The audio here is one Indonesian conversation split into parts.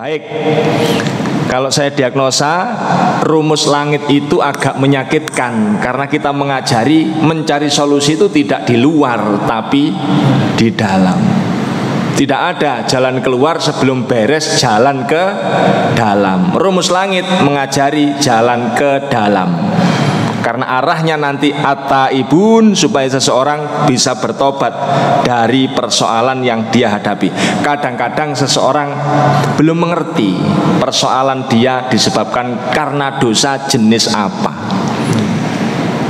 Baik, kalau saya diagnosa rumus langit itu agak menyakitkan karena kita mengajari mencari solusi itu tidak di luar tapi di dalam. Tidak ada jalan keluar sebelum beres jalan ke dalam. Rumus langit mengajari jalan ke dalam. Karena arahnya nanti at-taibun, supaya seseorang bisa bertobat dari persoalan yang dia hadapi. Kadang-kadang seseorang belum mengerti persoalan dia disebabkan karena dosa jenis apa.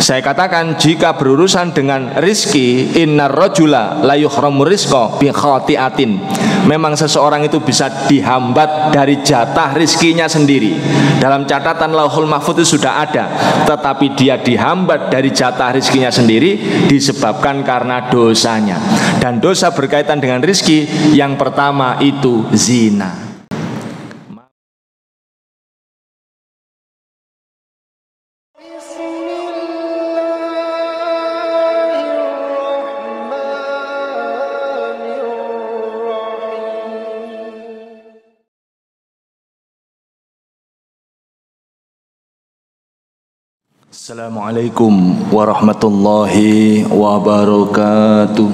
Saya katakan, jika berurusan dengan rizki, innar rajula la yuhramu rizqa bi khati'atin. Memang seseorang itu bisa dihambat dari jatah rizkinya sendiri. Dalam catatan Lauhul Mahfuz itu sudah ada. Tetapi dia dihambat dari jatah rizkinya sendiri disebabkan karena dosanya. Dan dosa berkaitan dengan rizki, yang pertama itu zina. Assalamualaikum warahmatullahi wabarakatuh.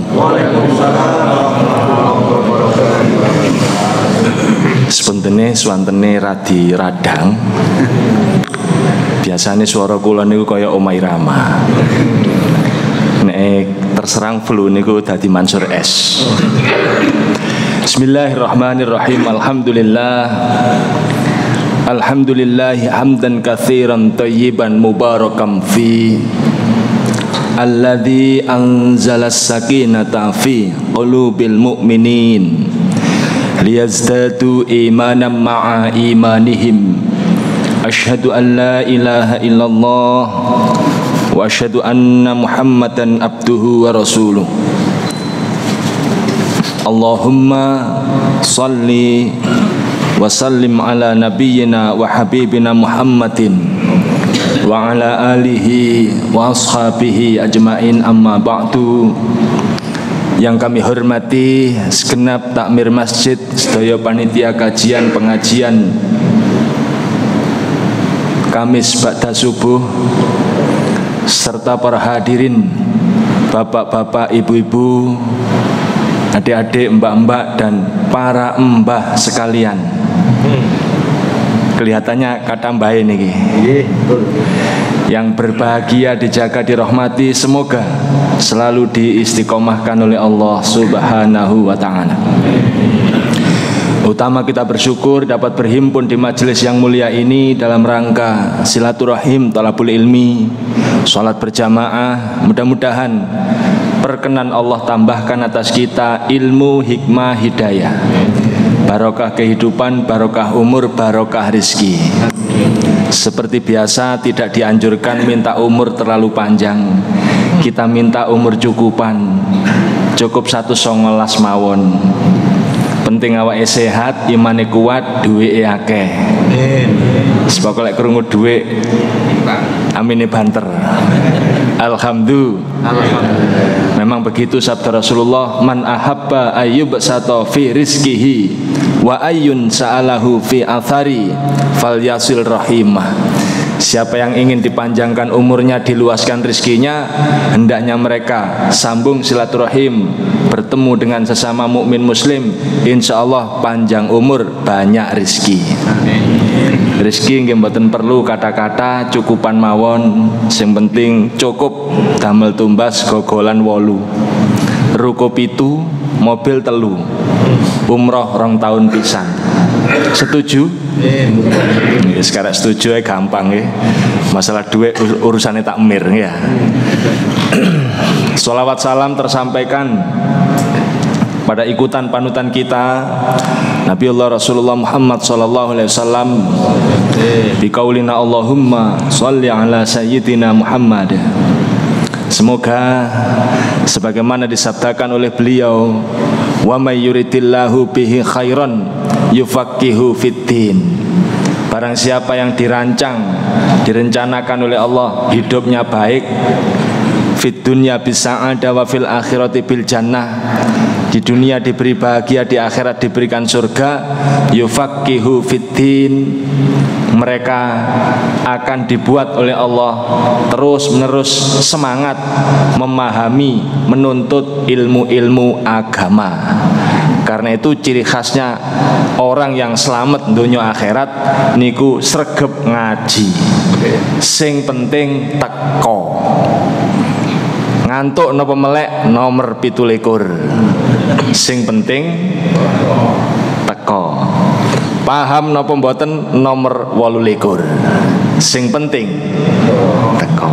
Sebenarnya swantene radi radang. Biasanya suara kula niku kaya Omah Irama. Nek terserang flu niku dadi Mansur S. Bismillahirrahmanirrahim. Alhamdulillahi hamdan katsiran thayyiban mubarakan fi alladzi anzalas sakinata fi qulubil mu'minin liyazdadu imanan ma'a imanihim. Asyhadu an la ilaha illallah wa asyhadu anna Muhammadan abduhu wa rasuluh. Allahumma salli wa sallim ala nabiyyina wa habibina Muhammadin wa ala alihi wa ashabihi ajmain, amma ba'du. Yang kami hormati segenap takmir masjid, sedaya panitia kajian pengajian Kamis ba'da subuh, serta para hadirin, bapak-bapak, ibu-ibu, adik-adik, mbak-mbak, dan para mbah sekalian. Kelihatannya kata mbah ini yang berbahagia, dijaga, dirahmati, semoga selalu diistiqomahkan oleh Allah Subhanahu wa ta'ala. Utama kita bersyukur dapat berhimpun di majelis yang mulia ini dalam rangka silaturahim, thalabul ilmi, sholat berjamaah. Mudah-mudahan perkenan Allah tambahkan atas kita ilmu, hikmah, hidayah, barokah kehidupan, barokah umur, barokah rizki. Seperti biasa, tidak dianjurkan minta umur terlalu panjang. Kita minta umur cukupan, cukup 119 mawon. Penting awake sehat, imane kuat, duweke akeh. Sepokok lek krungu dhuwit amine banter. Alhamdulillah. Memang begitu sabda Rasulullah, man ahabba ayyub sato fi rizkihi wa ayyun sa'alahu fi athari falyasil rahimah. Siapa yang ingin dipanjangkan umurnya, diluaskan rizkinya, hendaknya mereka sambung silaturahim, bertemu dengan sesama mukmin muslim. Insya Allah panjang umur, banyak rizki. Rizki nggih mboten perlu kata-kata, cukupan mawon. Sing penting cukup damel tumbas gogolan 8, ruko 7, mobil 3, umroh 2 tahun pisan. Setuju? Sekarang setuju ya gampang ya. Masalah duit urusannya takmir ya. Sholawat salam tersampaikan pada ikutan panutan kita Nabiullah Rasulullah Muhammad sallallahu alaihi wasallam biqaulina Allahumma sholli ala sayyidina Muhammad. Semoga sebagaimana disabdakan oleh beliau, wa may yuridillahu bihi khairan yufaqihu fiddin. Barang siapa yang direncanakan oleh Allah hidupnya baik, fid dunya bisa'adah wa fil akhirati bil jannah, Di dunia diberi bahagia, di akhirat diberikan surga. Yufaqihu fiddin, mereka akan dibuat oleh Allah terus menerus semangat memahami, menuntut ilmu-ilmu agama. Karena itu ciri khasnya orang yang selamat dunia akhirat niku sregep ngaji. Sing penting teko. Ngantuk napa melek nomor 17. Sing penting teko. Paham napa mboten nomor 28. Sing penting teko.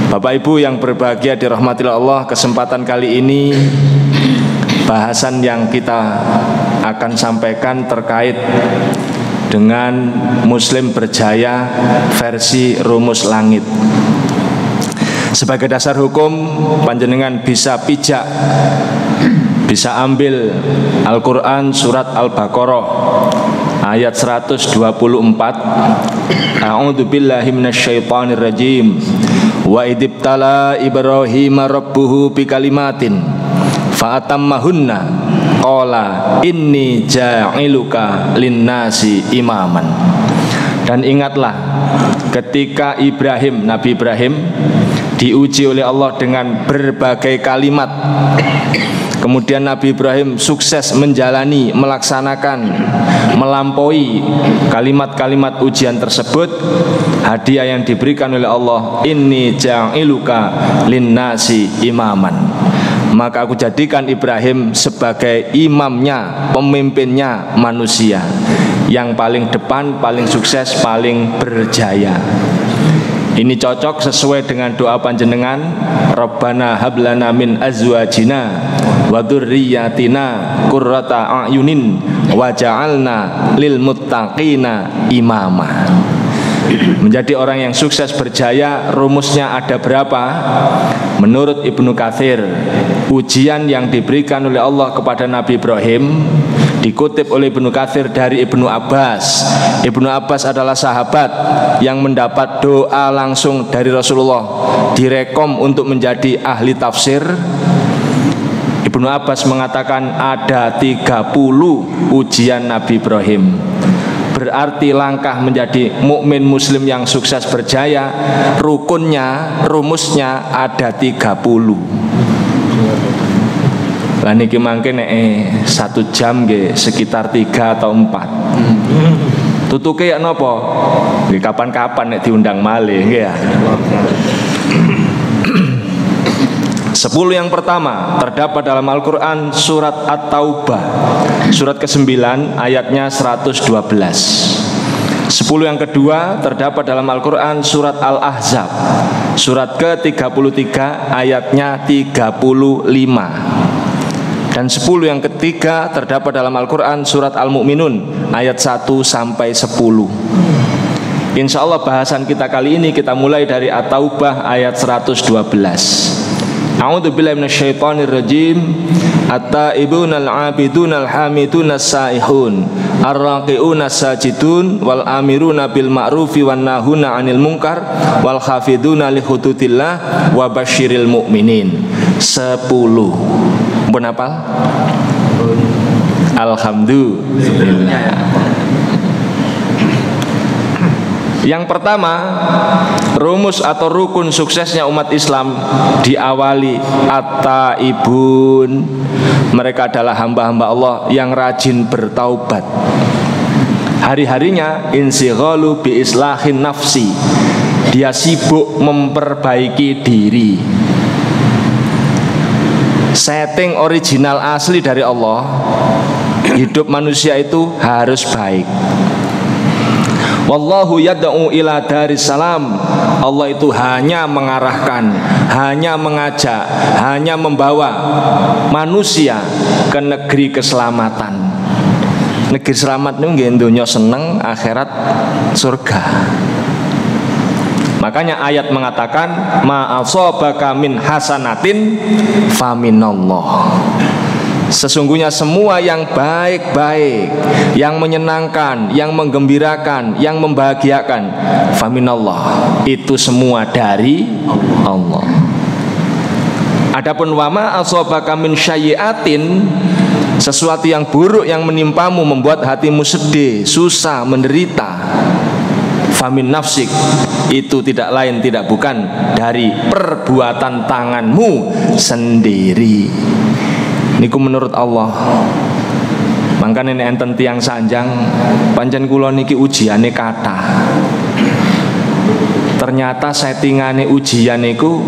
Bapak Ibu yang berbahagia dirahmati Allah, kesempatan kali ini bahasan yang kita akan sampaikan terkait dengan Muslim Berjaya versi Rumus Langit. Sebagai dasar hukum, panjenengan bisa pijak, bisa ambil Al-Quran surat Al-Baqarah ayat 124. A'udzu billahi minasyaitonir rajim. Wa idibtala Ibrahima rabbuhu bikalimatin fa'atammahunna qala inni ja'iluka linnasi imaman. Dan ingatlah ketika Ibrahim, Nabi Ibrahim diuji oleh Allah dengan berbagai kalimat. Kemudian Nabi Ibrahim sukses menjalani, melaksanakan, melampaui kalimat-kalimat ujian tersebut. Hadiah yang diberikan oleh Allah, inni ja'iluka linnasi imaman. Maka aku jadikan Ibrahim sebagai imamnya, pemimpinnya manusia, yang paling depan, paling sukses, paling berjaya. Ini cocok sesuai dengan doa panjenengan, Rabbana hablana min azwajina wa dzurriyyatina qurrata a'yunin waj'alna lil muttaqina imama. Menjadi orang yang sukses berjaya, rumusnya ada berapa? Menurut Ibnu Katsir, ujian yang diberikan oleh Allah kepada Nabi Ibrahim dikutip oleh Ibnu Katsir dari Ibnu Abbas. Ibnu Abbas adalah sahabat yang mendapat doa langsung dari Rasulullah, direkom untuk menjadi ahli tafsir. Ibnu Abbas mengatakan ada 30 ujian Nabi Ibrahim. Berarti langkah menjadi mukmin muslim yang sukses berjaya, rukunnya, rumusnya ada 30. Lah niki mangke nek 1 jam nggih sekitar 3 atau 4. Tutuke ya napa? Nggih kapan-kapan nek diundang malih nggih ya. 10 yang pertama terdapat dalam Al-Quran surat At-Taubah, surat ke-9 ayatnya 112. 10 yang kedua terdapat dalam Al-Quran surat Al-Ahzab, surat ke-33 ayatnya 35. Dan 10 yang ketiga terdapat dalam Al-Quran surat Al-Mu'minun ayat 1 sampai 10. Insya Allah bahasan kita kali ini kita mulai dari At-Taubah ayat 112. A'udzu billahi minasyaitonir rajim. At-taibunal 'abidunal hamidunas saihun ar-raqiunas sajidun wal amiruna bil ma'rufi wan nahuna 'anil munkar wal khafiduna li hudutillah wa basyiril mu'minin. 10. Pun hafal? Alhamdulillah. Yang pertama, rumus atau rukun suksesnya umat Islam diawali at-taibun. Mereka adalah hamba-hamba Allah yang rajin bertaubat. Hari-harinya insighalu bi islahin nafsi. Dia sibuk memperbaiki diri. Setting original asli dari Allah, hidup manusia itu harus baik. Wallahu yad'u ila daris salam. Allah itu hanya mengarahkan, hanya mengajak, hanya membawa manusia ke negeri keselamatan. Negeri selamat itu nggih donya seneng, akhirat surga. Makanya ayat mengatakan ma asabaka min hasanatin faminallah. Sesungguhnya semua yang baik-baik, yang menyenangkan, yang menggembirakan, yang membahagiakan, faminallah, itu semua dari Allah. Adapun wama asabaka min sayyi'atin, sesuatu yang buruk yang menimpamu membuat hatimu sedih, susah, menderita, famin nafsik, itu tidak lain tidak bukan dari perbuatan tanganmu sendiri. Niku menurut Allah. Mangkane nek enten tiyang sanjang pancen kula niki ujiane kathah. Ternyata settingane ujian niku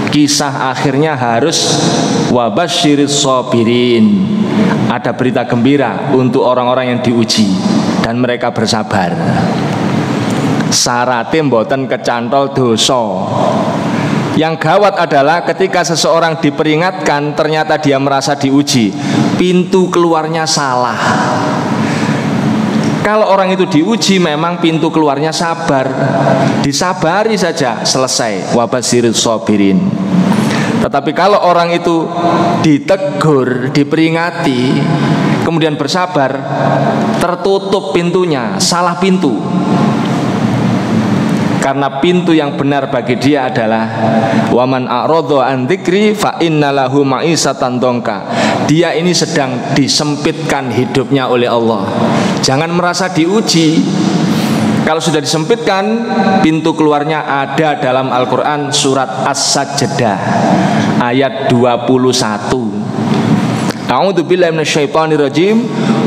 kisah akhirnya harus wabasyiris sabirin. Ada berita gembira untuk orang-orang yang diuji dan mereka bersabar. Syaratnya mboten kecantol dosa. Yang gawat adalah ketika seseorang diperingatkan ternyata dia merasa diuji, pintu keluarnya salah. Kalau orang itu diuji memang pintu keluarnya sabar, disabari saja selesai, wabasyiris sabirin. Tetapi kalau orang itu ditegur, diperingati, kemudian bersabar, tertutup pintunya, salah pintu. Karena pintu yang benar bagi dia adalah waman a'radha an dzikri fa innalahu ma'isatan dongka. Dia ini sedang disempitkan hidupnya oleh Allah. Jangan merasa diuji. Kalau sudah disempitkan, pintu keluarnya ada dalam Al-Quran surat As-Sajdah ayat 21. A'udzubillahi minasyaitonirrajim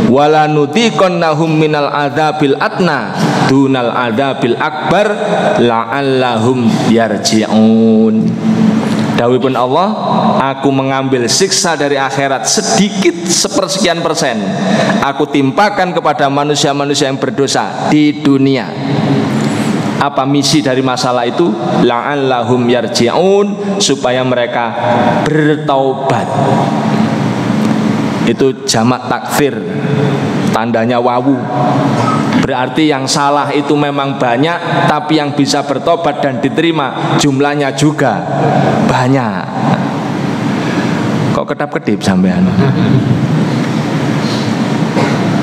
wala nudhiqannahum minal adzabil adna dunal adzabil akbar la'allahum yarji'un. Dawuhipun Allah, aku mengambil siksa dari akhirat sedikit sepersekian persen, aku timpakan kepada manusia-manusia yang berdosa di dunia. Apa misi dari masalah itu? La'allahum yarji'un, supaya mereka bertaubat. Itu jamak takfir, tandanya wawu. Berarti yang salah itu memang banyak, tapi yang bisa bertobat dan diterima jumlahnya juga banyak. Kok kedap-kedip sampean?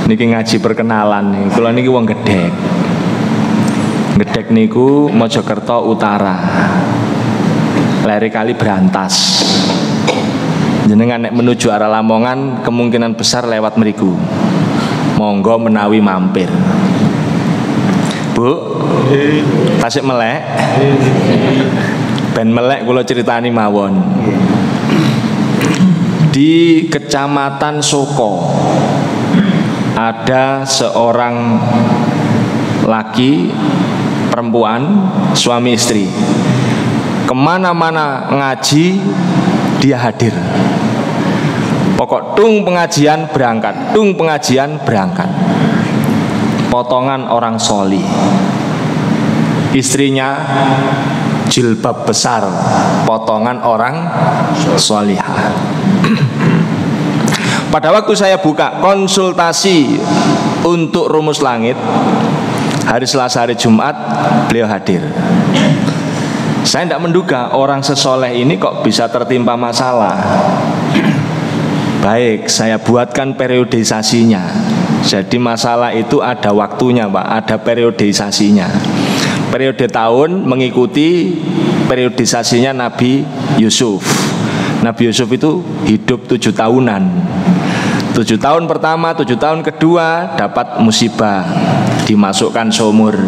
Niki ngaji perkenalan nih. Kula niki wong Gedhek. Gedhek niku Mojokerto Utara. Lere Kali Brantas. Jenengan nek menuju arah Lamongan kemungkinan besar lewat mriku. Monggo menawi mampir. Bu, tasik melek. Ben melek kula critani mawon. Di Kecamatan Soko ada seorang laki perempuan suami istri. Kemana-mana ngaji dia hadir. Pokok tung pengajian berangkat, tung pengajian berangkat. Potongan orang soli. Istrinya jilbab besar, potongan orang solihah. Pada waktu saya buka konsultasi untuk Rumus Langit hari Selasa hari Jumat, beliau hadir. Saya tidak menduga orang sesoleh ini kok bisa tertimpa masalah. Baik, saya buatkan periodisasinya. Jadi masalah itu ada waktunya, Pak, ada periodisasinya. Periode tahun mengikuti periodisasinya Nabi Yusuf. Nabi Yusuf itu hidup 7 tahunan. 7 tahun pertama, 7 tahun kedua dapat musibah, dimasukkan sumur.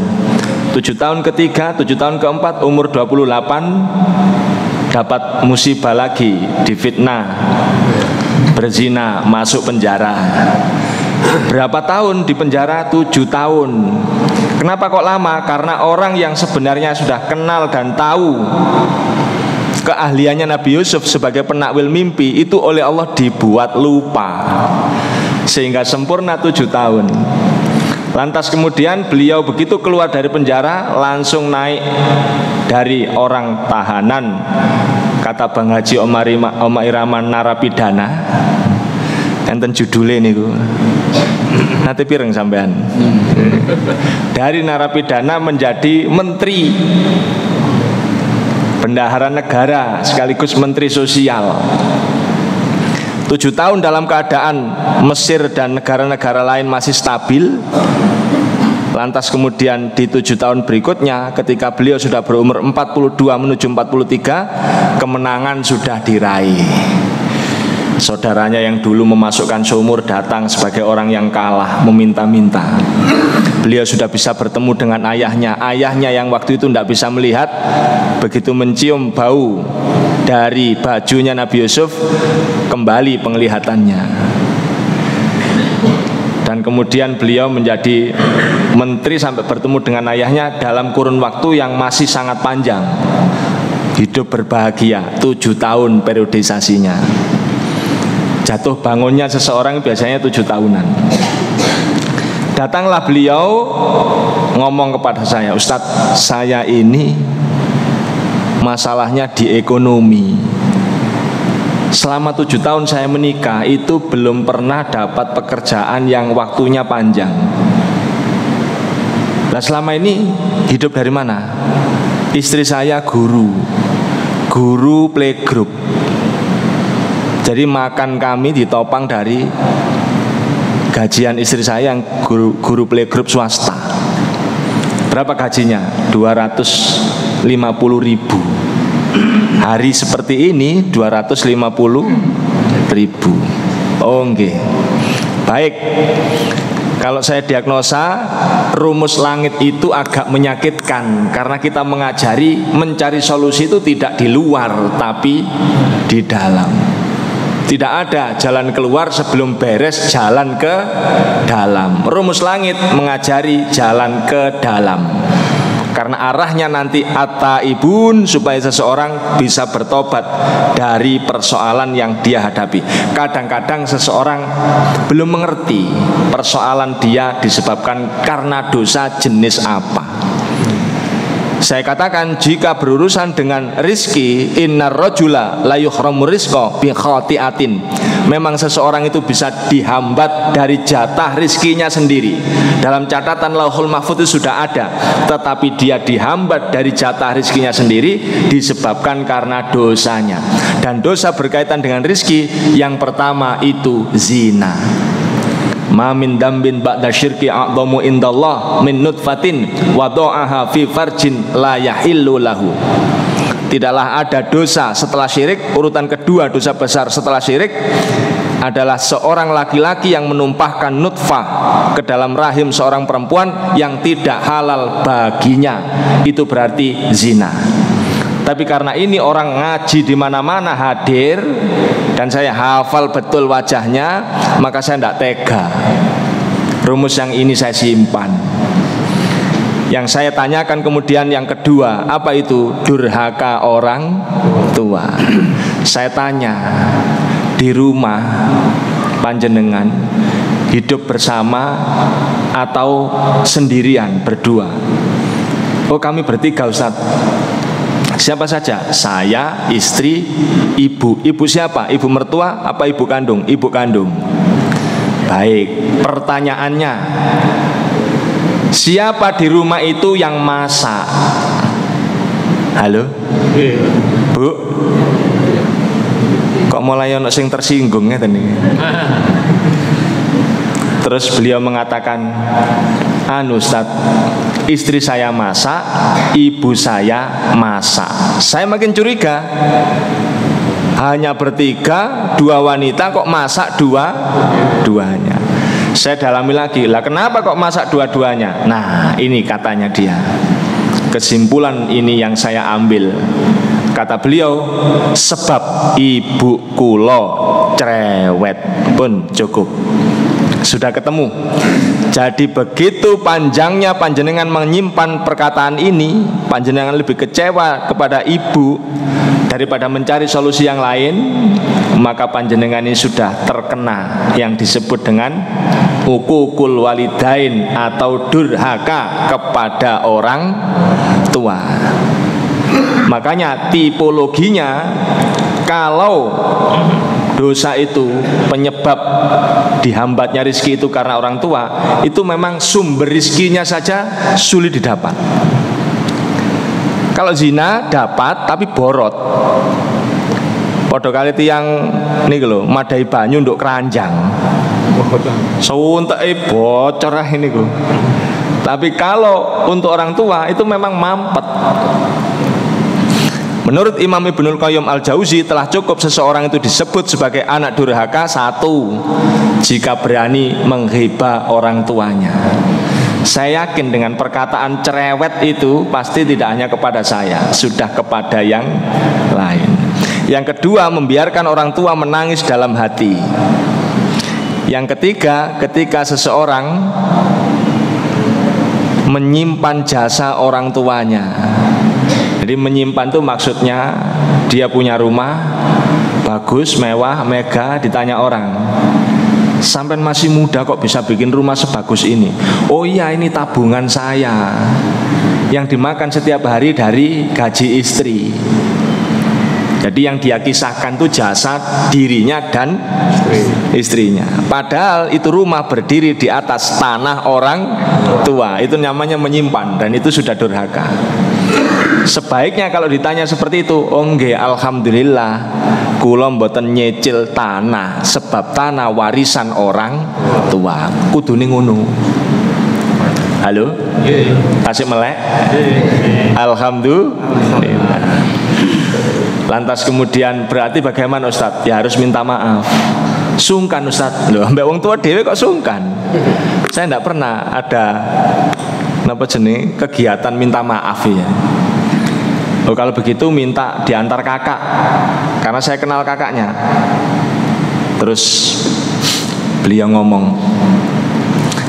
7 tahun ketiga, 7 tahun keempat, umur 28 dapat musibah lagi, difitnah, berzina, masuk penjara. Berapa tahun di penjara? 7 tahun. Kenapa kok lama? Karena orang yang sebenarnya sudah kenal dan tahu keahliannya Nabi Yusuf sebagai penakwil mimpi itu oleh Allah dibuat lupa, sehingga sempurna 7 tahun. Lantas kemudian beliau begitu keluar dari penjara langsung naik dari orang tahanan. Kata Bang Haji Omar Iraman narapidana. Enten judulnya niku. Nanti pireng sampean. Dari narapidana menjadi menteri bendahara negara sekaligus menteri sosial. 7 tahun dalam keadaan Mesir dan negara-negara lain masih stabil. Lantas kemudian di 7 tahun berikutnya ketika beliau sudah berumur 42 menuju 43, kemenangan sudah diraih. Saudaranya yang dulu memasukkan sumur datang sebagai orang yang kalah, meminta-minta. Beliau sudah bisa bertemu dengan ayahnya. Ayahnya yang waktu itu tidak bisa melihat, begitu mencium bau dari bajunya Nabi Yusuf, kembali penglihatannya. Dan kemudian beliau menjadi menteri sampai bertemu dengan ayahnya dalam kurun waktu yang masih sangat panjang. Hidup berbahagia, 7 tahun periodisasinya. Jatuh bangunnya seseorang biasanya 7 tahunan. Datanglah beliau ngomong kepada saya, Ustadz, saya ini masalahnya di ekonomi. Selama 7 tahun saya menikah itu belum pernah dapat pekerjaan yang waktunya panjang. Nah selama ini hidup dari mana? Istri saya guru playgroup. Jadi makan kami ditopang dari gajian istri saya yang guru playgroup swasta. Berapa gajinya? 250.000. Hari seperti ini 250.000. Oh nggih. Baik. Kalau saya diagnosa rumus langit itu agak menyakitkan karena kita mengajari mencari solusi itu tidak di luar tapi di dalam. Tidak ada jalan keluar sebelum beres jalan ke dalam. Rumus langit mengajari jalan ke dalam. Karena arahnya nanti at-taibun, supaya seseorang bisa bertobat dari persoalan yang dia hadapi. Kadang-kadang seseorang belum mengerti persoalan dia disebabkan karena dosa jenis apa. Saya katakan jika berurusan dengan rizki, innar rajula la yuhramu rizqa bi khati'atin. Memang seseorang itu bisa dihambat dari jatah rizkinya sendiri. Dalam catatan Lauhul Mahfuz itu sudah ada. Tetapi dia dihambat dari jatah rizkinya sendiri disebabkan karena dosanya. Dan dosa berkaitan dengan rizki, yang pertama itu zina. Ma min dambin ba'da syirki a'dhamu indallah min nutfatin wada'aha fi farjin la yahillu lahu. Tidaklah ada dosa setelah syirik, urutan kedua dosa besar setelah syirik adalah seorang laki-laki yang menumpahkan nutfah ke dalam rahim seorang perempuan yang tidak halal baginya. Itu berarti zina. Tapi karena ini orang ngaji di mana-mana hadir dan saya hafal betul wajahnya, maka saya tidak tega. Rumus yang ini saya simpan. Yang saya tanyakan kemudian yang kedua, apa itu durhaka orang tua? Saya tanya, di rumah panjenengan hidup bersama atau sendirian berdua? Oh kami bertiga Ustaz. Siapa saja? Saya, istri, ibu. Ibu siapa? Ibu mertua apa ibu kandung? Ibu kandung. Baik, pertanyaannya, siapa di rumah itu yang masak? Halo? Bu? Kok mulai ono sing tersinggung ya tadi? Terus beliau mengatakan, Ustaz, istri saya masak, ibu saya masak. Saya makin curiga. Hanya bertiga, 2 wanita kok masak dua-duanya. Saya dalami lagi, lah kenapa kok masak dua-duanya? Nah ini katanya dia. Kesimpulan ini yang saya ambil. Kata beliau, sebab ibu kulo cerewet pun cukup. Sudah ketemu. Jadi begitu panjangnya panjenengan menyimpan perkataan ini, panjenengan lebih kecewa kepada ibu daripada mencari solusi yang lain, maka panjenengan ini sudah terkena yang disebut dengan uququl walidain atau durhaka kepada orang tua. Makanya tipologinya, kalau dosa itu penyebab dihambatnya rizki itu karena orang tua, itu memang sumber rizkinya saja sulit didapat. Kalau zina dapat tapi borot. Podo kali tiang nih lho, madai banyu untuk keranjang. Suntek bocor ini Tapi kalau untuk orang tua itu memang mampet. Menurut Imam Ibnul Qayyim Al-Jauzi, telah cukup seseorang itu disebut sebagai anak durhaka, satu, jika berani menghibah orang tuanya. Saya yakin dengan perkataan cerewet itu pasti tidak hanya kepada saya, sudah kepada yang lain. Yang kedua, membiarkan orang tua menangis dalam hati. Yang ketiga, ketika seseorang menyimpan jasa orang tuanya. Jadi menyimpan itu maksudnya dia punya rumah bagus, mewah, mega, ditanya orang, sampai masih muda kok bisa bikin rumah sebagus ini? Oh iya, ini tabungan saya yang dimakan setiap hari dari gaji istri. Jadi yang dia kisahkan itu jasa dirinya dan istrinya. Padahal itu rumah berdiri di atas tanah orang tua. Itu namanya menyimpan, dan itu sudah durhaka. Sebaiknya kalau ditanya seperti itu, oh nggih, alhamdulillah kula mboten nyicil tanah, sebab tanah warisan orang tua. Kudune ngono. Halo? Tasik melek? Alhamdulillah. Lantas kemudian berarti bagaimana Ustadz? Ya harus minta maaf. Sungkan Ustadz. Loh, mbak wong tua dhewe kok sungkan? Saya tidak pernah ada kegiatan minta maaf ya. Oh, kalau begitu minta diantar kakak, karena saya kenal kakaknya. Terus beliau ngomong,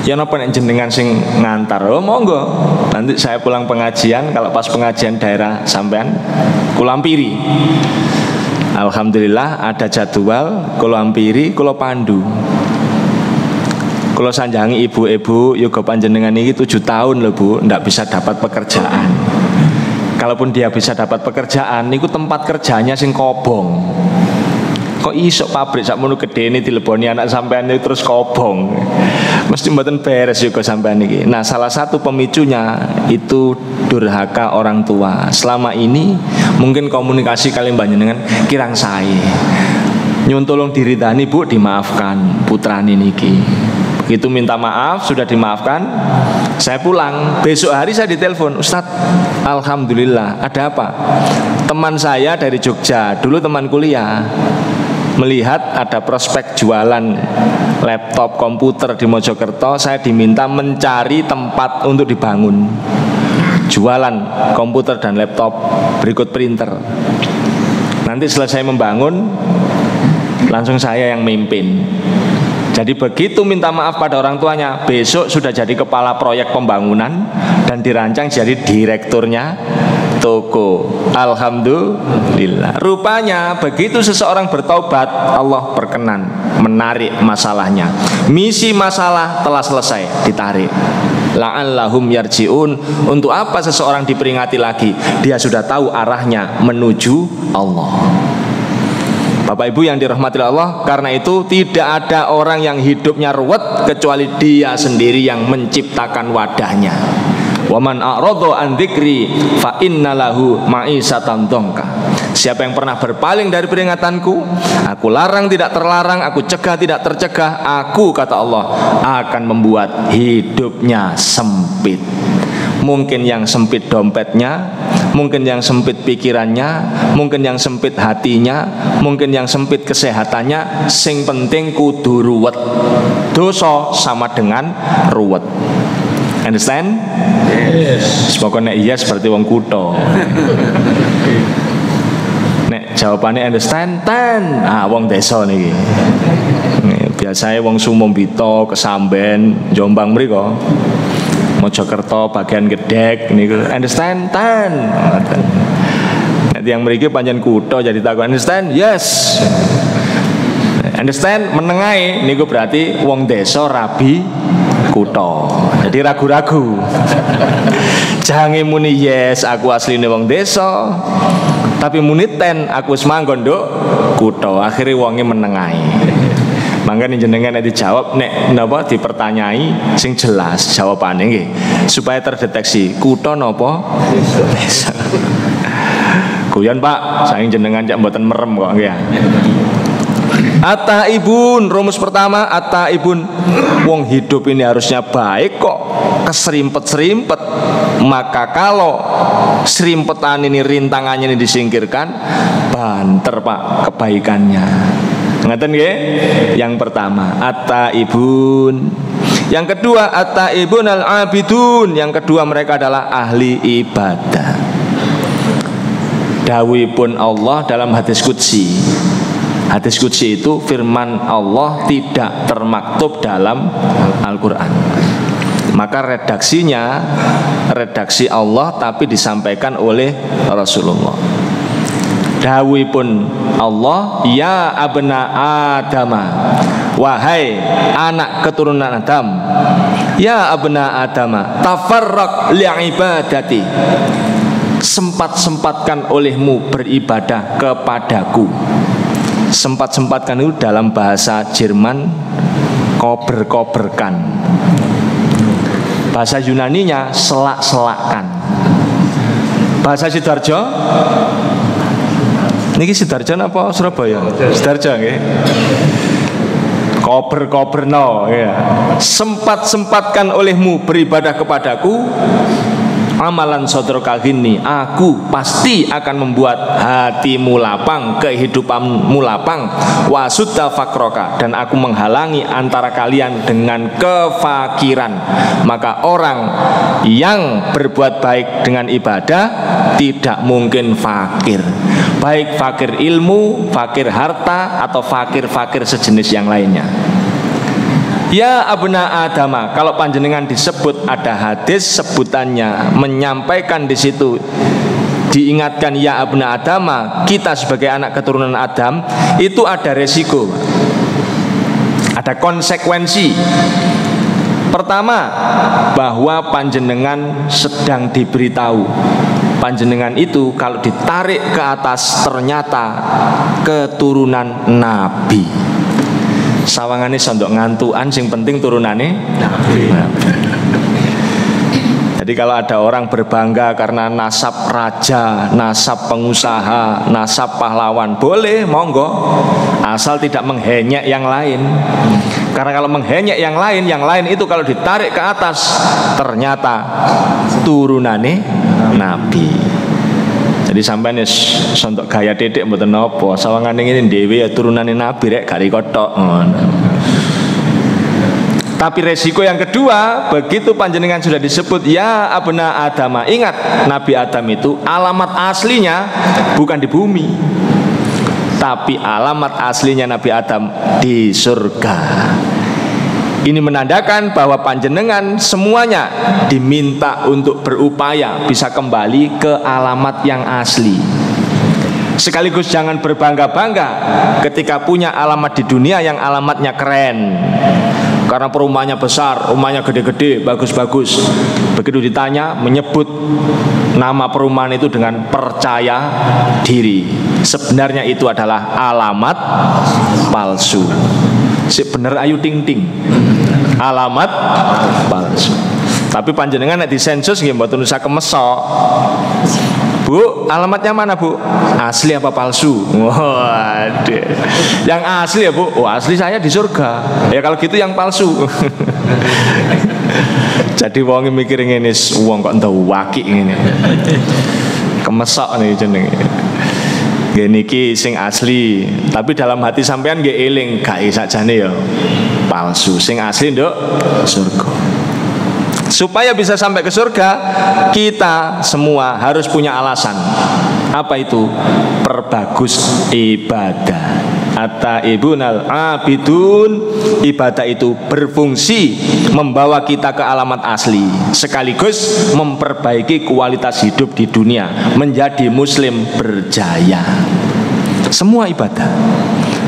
ya napa nek jenengan sing ngantar? Oh monggo, nanti saya pulang pengajian, kalau pas pengajian daerah sampean kulampiri. Alhamdulillah ada jadwal, kulampiri, kula pandu. Kula sanjangi ibu-ibu, yoga panjenengan ini 7 tahun loh Bu, ndak bisa dapat pekerjaan. Kalaupun dia bisa dapat pekerjaan, niku tempat kerjanya sing kobong. Kok iso pabrik sakmono gedene dileboni anak sampean terus kobong. Mesti mboten beres juga sampean iki. Nah, salah satu pemicunya itu durhaka orang tua. Selama ini mungkin komunikasi kalian panjenengan kirang sae. Nyuwun tolong diridani Bu, dimaafkan putrane niki. Begitu minta maaf, sudah dimaafkan, saya pulang. Besok hari saya ditelepon, Ustadz, alhamdulillah, ada apa? Teman saya dari Jogja, dulu teman kuliah, melihat ada prospek jualan laptop komputer di Mojokerto. Saya diminta mencari tempat untuk dibangun jualan komputer dan laptop berikut printer. Nanti selesai membangun, langsung saya yang mimpin. Jadi begitu minta maaf pada orang tuanya, besok sudah jadi kepala proyek pembangunan dan dirancang jadi direkturnya toko. Alhamdulillah. Rupanya begitu seseorang bertaubat, Allah berkenan menarik masalahnya. Misi masalah telah selesai, ditarik. La'allahum yarji'un. Untuk apa seseorang diperingati lagi? Dia sudah tahu arahnya menuju Allah. Bapak Ibu yang dirahmati Allah, karena itu tidak ada orang yang hidupnya ruwet kecuali dia sendiri yang menciptakan wadahnya. Wa man a'rada an dzikri fa innalahu ma'isatan dhanka. Siapa yang pernah berpaling dari peringatanku, aku larang tidak terlarang, aku cegah tidak tercegah, aku, kata Allah, akan membuat hidupnya sempit. Mungkin yang sempit dompetnya, mungkin yang sempit pikirannya, mungkin yang sempit hatinya, mungkin yang sempit kesehatannya. Sing penting kudu ruwet. Dosa sama dengan ruwet. Understand? Yes. Pokoknya iya seperti wong kutho. Nek jawabannya understand, ten. Wong desa niki. Biasanya wong Sumombito, Kesamben, Jombang mriko. Mojokerto bagian Gedek niku understand tan. Nanti yang mriki pancen kutho jadi takon understand? Yes. Understand menengae niku berarti wong desa rabi kutho. Jadi ragu-ragu. Jange muni yes aku asline wong desa, tapi muni ten aku wis manggon nduk kutho. Akhire wonge menengae. Mangga jenengan nek dijawab nek napa dipertanyai sing jelas jawabane nggih supaya terdeteksi kutha napa desa. Guyon Pak, saking jenengan cak mboten merem kok nggih. At-taibun, rumus pertama at-taibun. Wong hidup ini harusnya baik kok keserimpet-serimpet. Maka kalau serimpetan ini, rintangannya ini disingkirkan, banter Pak kebaikannya. Ngeten nggih? Yang pertama at-taibun. Yang kedua at-taibun al-abidun. Yang kedua mereka adalah ahli ibadah. Dawuhipun Allah dalam hadis qudsi. Hadis qudsi itu firman Allah tidak termaktub dalam Al-Quran. Maka redaksinya redaksi Allah tapi disampaikan oleh Rasulullah. Dawuhipun Allah, ya abna Adama, wahai anak keturunan Adam, ya abna Adama, tafarraq li'ibadati, sempat-sempatkan olehmu beribadah kepadaku. Sempat-sempatkan itu dalam bahasa Jerman kober-koberkan. Bahasa Yunaninya selak-selakan. Bahasa Sidoarjo, niki Sidoarjo apa Surabaya? Sidoarjo nggih. Kober-koberno ya. Sempat-sempatkan olehmu beribadah kepadaku. Amalan sodrokal gini, aku pasti akan membuat hatimu lapang, kehidupanmu lapang, wasudda fakroka, dan aku menghalangi antara kalian dengan kefakiran. Maka orang yang berbuat baik dengan ibadah tidak mungkin fakir, baik fakir ilmu, fakir harta, atau fakir-fakir sejenis yang lainnya. Ya abna Adama, kalau panjenengan disebut ada hadis sebutannya menyampaikan di situ diingatkan ya abna Adama, kita sebagai anak keturunan Adam itu ada resiko, ada konsekuensi. Pertama, bahwa panjenengan sedang diberitahu panjenengan itu kalau ditarik ke atas ternyata keturunan Nabi. Sawangane sondok ngantukan, sing penting turunane Nabi. Jadi kalau ada orang berbangga karena nasab raja, nasab pengusaha, nasab pahlawan, boleh, monggo, asal tidak menghenyek yang lain. Karena kalau menghenyek yang lain itu kalau ditarik ke atas ternyata turunane Nabi. Jadi sampean wis sontok gaya titik mboten napa, sawangane ngene dhewe ya turunane Nabi rek gari kotok ngono. Tapi resiko yang kedua, begitu panjenengan sudah disebut ya abna Adama, ingat Nabi Adam itu alamat aslinya bukan di bumi, tapi alamat aslinya Nabi Adam di surga. Ini menandakan bahwa panjenengan semuanya diminta untuk berupaya bisa kembali ke alamat yang asli. Sekaligus jangan berbangga-bangga ketika punya alamat di dunia yang alamatnya keren. Karena perumahannya besar, rumahnya gede-gede, bagus-bagus. Begitu ditanya, menyebut nama perumahan itu dengan percaya diri. Sebenarnya itu adalah alamat palsu. Si bener ayu ting ting, alamat palsu. Tapi panjenengan nek disensus nggih mboten usah kemesok. Bu, alamatnya mana Bu? Asli apa palsu? Waduh. Yang asli ya Bu? Oh asli saya di surga. Ya kalau gitu yang palsu. Jadi wong mikir ngene, wong kok entuk waki ngene. Kemesok nih jenenge. Nggih niki sing asli, tapi dalam hati sampean nggih eling gak sakjane ya palsu. Sing asli nduk surga. Supaya bisa sampai ke surga, kita semua harus punya alasan. Apa itu? Perbagus ibadah. At-taibunal abidun, ibadah itu berfungsi membawa kita ke alamat asli, sekaligus memperbaiki kualitas hidup di dunia, menjadi muslim berjaya. Semua ibadah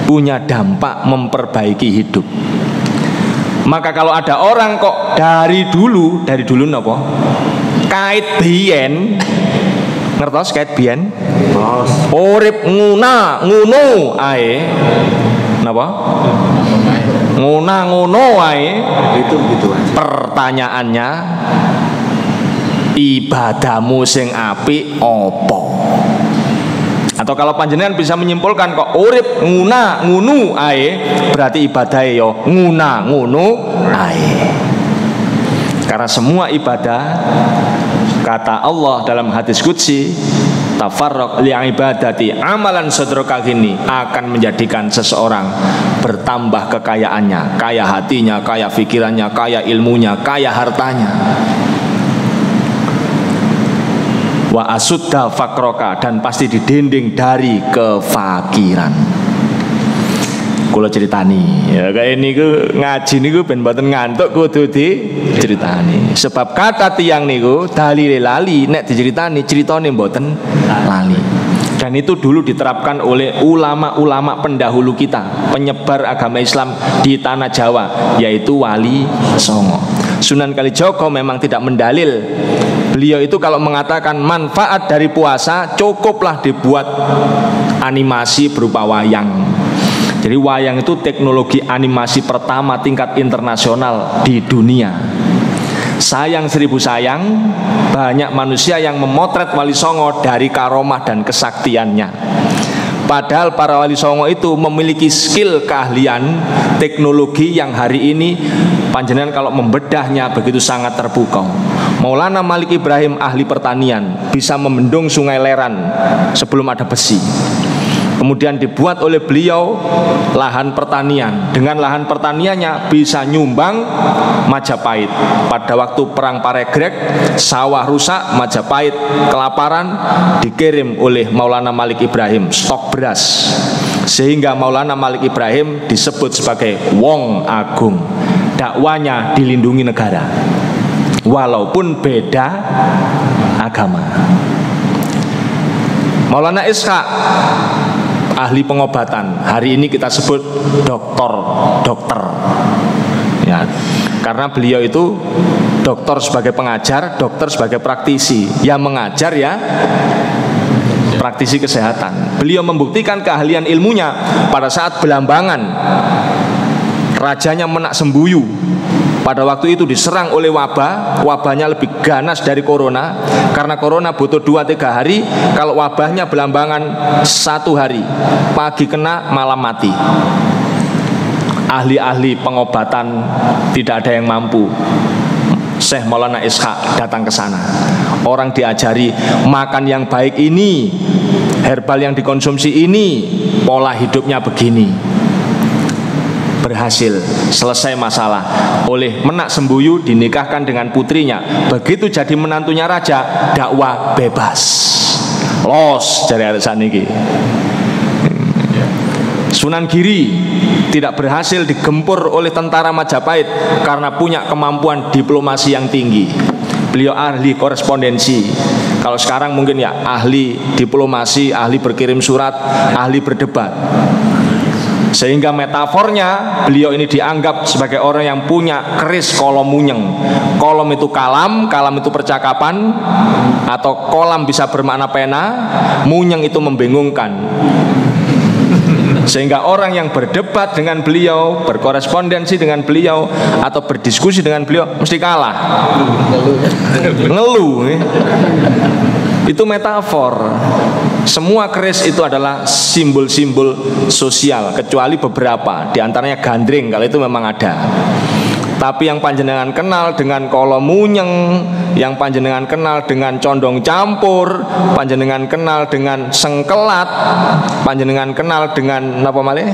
punya dampak memperbaiki hidup. Maka kalau ada orang kok dari dulu napa? Kait biyen, ngertos kait biyen? Urip ngono ae. Napa? Ngono ae. Itu gitu aja. Pertanyaannya, ibadahmu sing apik apa? Atau kalau panjenengan bisa menyimpulkan kok urip nguna ngunu ae, berarti ibadah yo nguna ngunu ae. Karena semua ibadah, kata Allah dalam hadis qudsi, tafarraq li ibadati amalan sadroka gini, akan menjadikan seseorang bertambah kekayaannya, kaya hatinya, kaya pikirannya, kaya ilmunya, kaya hartanya. Wa asudda fakroka, dan pasti didinding dari kefakiran. Kula ceritani ya kayak niku ngaji niku ben mboten ngantuk kudu diceritani. Sebab kata tiyang niku dalile lali nek diceritani critane mboten lali. Dan itu dulu diterapkan oleh ulama-ulama pendahulu kita, penyebar agama Islam di tanah Jawa, yaitu Wali Songo. Sunan Kalijogo memang tidak mendalil. Beliau itu kalau mengatakan manfaat dari puasa, cukuplah dibuat animasi berupa wayang. Jadi wayang itu teknologi animasi pertama tingkat internasional di dunia. Sayang seribu sayang, banyak manusia yang memotret Wali Songo dari karomah dan kesaktiannya. Padahal para Wali Songo itu memiliki skill, keahlian, teknologi yang hari ini panjenengan kalau membedahnya begitu sangat terpukau. Maulana Malik Ibrahim ahli pertanian, bisa membendung sungai Leran sebelum ada besi. Kemudian dibuat oleh beliau lahan pertanian. Dengan lahan pertaniannya bisa nyumbang Majapahit. Pada waktu perang Paregreg, sawah rusak, Majapahit kelaparan, dikirim oleh Maulana Malik Ibrahim stok beras. Sehingga Maulana Malik Ibrahim disebut sebagai Wong Agung. Dakwanya dilindungi negara, walaupun beda agama. Maulana Ishaq ahli pengobatan, hari ini kita sebut dokter ya, karena beliau itu dokter sebagai pengajar, dokter sebagai praktisi. Yang mengajar ya praktisi kesehatan. Beliau membuktikan keahlian ilmunya pada saat Belambangan rajanya Menak Sembuyu pada waktu itu diserang oleh wabah. Wabahnya lebih ganas dari corona, karena corona butuh 2-3 hari, kalau wabahnya Belambangan 1 hari, pagi kena malam mati. Ahli-ahli pengobatan tidak ada yang mampu. Syekh Maulana Ishaq datang ke sana. Orang diajari makan yang baik ini, herbal yang dikonsumsi ini, pola hidupnya begini. Berhasil, selesai masalah. Oleh Menak Sembuyu dinikahkan dengan putrinya. Begitu jadi menantunya raja, dakwah bebas. Los dari arisan ini. Sunan Giri tidak berhasil digempur oleh tentara Majapahit karena punya kemampuan diplomasi yang tinggi. Beliau ahli korespondensi. Kalau sekarang mungkin ya ahli diplomasi, ahli berkirim surat, ahli berdebat. Sehingga metafornya beliau ini dianggap sebagai orang yang punya keris kolom munyeng. Kolom itu kalam, kalam itu percakapan, atau kolam bisa bermakna pena, munyeng itu membingungkan. Sehingga orang yang berdebat dengan beliau, berkorespondensi dengan beliau, atau berdiskusi dengan beliau mesti kalah. Ngeluh. Itu metafor. Semua keris itu adalah simbol-simbol sosial, kecuali beberapa, di antaranya gandring, kalau itu memang ada. Tapi yang panjenengan kenal dengan kolom munyeng, yang panjenengan kenal dengan condong campur, panjenengan kenal dengan sengkelat, panjenengan kenal dengan apa malih?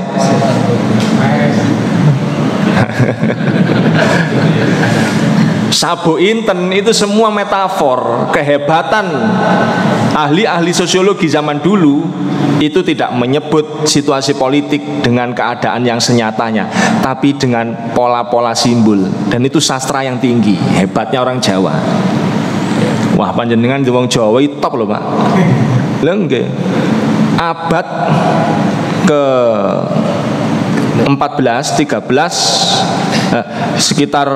Sabu inten, itu semua metafor. Kehebatan ahli-ahli sosiologi zaman dulu itu tidak menyebut situasi politik dengan keadaan yang senyatanya, tapi dengan pola-pola simbol. Dan itu sastra yang tinggi. Hebatnya orang Jawa. Wah, panjenengan di wong Jawa itu top loh Pak. Lha nggih. Abad ke 14, 13, sekitar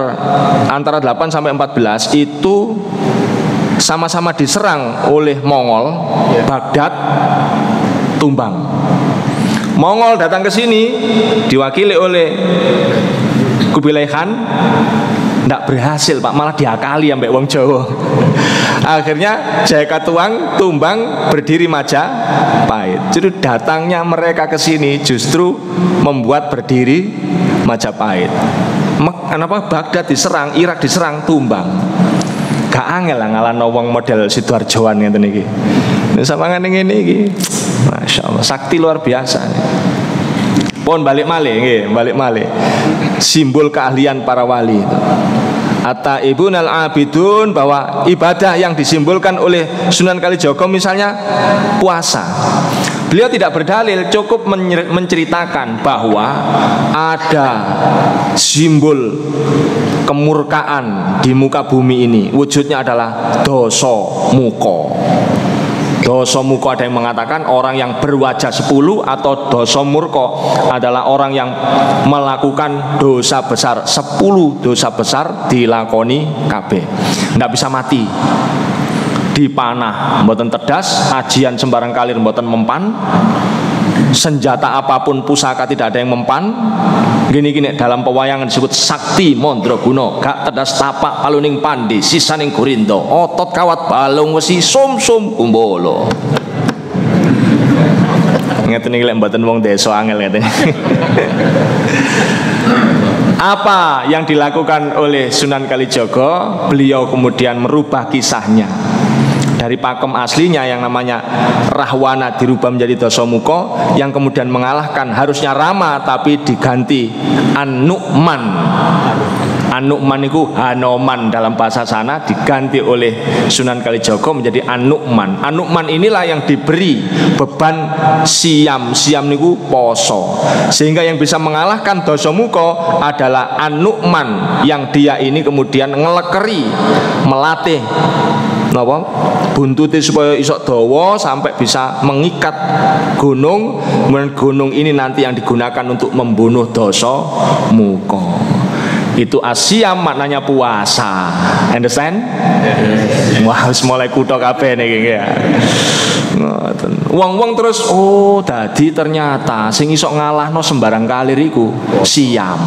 antara 8 sampai 14 itu sama-sama diserang oleh Mongol. Baghdad tumbang. Mongol datang ke sini diwakili oleh Kubilai Khan. Ndak berhasil Pak, malah diakali sampai wong Jawa. Akhirnya Jaya Katuang tumbang, berdiri Majapahit. Jadi datangnya mereka ke sini justru membuat berdiri Majapahit. Kenapa Baghdad diserang, Irak diserang, tumbang. Gak angel lah ngalahno wong model Sidoarjoan ngeten iki. Sama ngene iki. Masya Allah, sakti luar biasa. Pon balik malih nggih, balik malih. Simbol keahlian para wali itu. At-taibun al-abidun, bahwa ibadah yang disimbolkan oleh Sunan Kalijaga misalnya puasa. Beliau tidak berdalil, cukup menceritakan bahwa ada simbol kemurkaan di muka bumi ini. Wujudnya adalah dosa muka. Dosa muka ada yang mengatakan orang yang berwajah 10, atau dosa murka adalah orang yang melakukan dosa besar 10 dosa besar dilakoni kabeh. Nggak bisa mati. Dipanah mboten tedas, ajian sembarang kalir mboten mempan, senjata apapun pusaka tidak ada yang mempan. Gini-gini dalam pewayangan disebut sakti mandraguna, gak tedas tapak paluning pandi sisaning gurindo, otot kawat balung wesi sum-sum kumbolo. Ngeten iki lek mboten wong desa angel ngeten. Apa yang dilakukan oleh Sunan Kalijaga? Beliau kemudian merubah kisahnya. Dari pakem aslinya yang namanya Rahwana dirubah menjadi Dasamuka, yang kemudian mengalahkan harusnya Rama tapi diganti An-Nu'man. An-Nu'man itu Hanoman dalam bahasa sana, diganti oleh Sunan Kalijaga menjadi An-Nu'man. An-Nu'man inilah yang diberi beban siam. Siam niku poso. Sehingga yang bisa mengalahkan Dasamuka adalah An-Nu'man, yang dia ini kemudian ngelekeri, melatih napa buntuti supaya isok dawa sampai bisa mengikat gunung. Kemudian gunung ini nanti yang digunakan untuk membunuh Dasamuka. Itu asyam maknanya puasa. Understand? Wah, harus mulai kutok kabeh niki ya. Wong-wong terus dadi ternyata sing iso ngalahno sembarang kalir iku siam.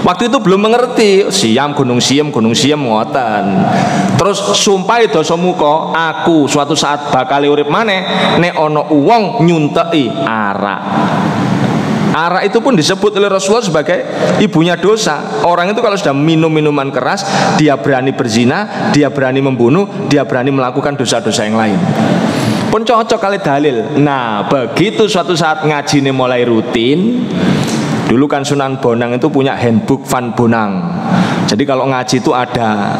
Waktu itu belum mengerti siam gunung siem ngoten. Terus sumpah Dasamuka, aku suatu saat bakal urip maneh nek ana wong nyunteki arak. Arak itu pun disebut oleh Rasulullah sebagai ibunya dosa. Orang itu kalau sudah minum minuman keras, dia berani berzina, dia berani membunuh, dia berani melakukan dosa-dosa yang lain. Pun cocok kali dalil. Nah, begitu suatu saat ngaji ini mulai rutin. Dulu kan Sunan Bonang itu punya handbook Van Bonang. Jadi kalau ngaji itu ada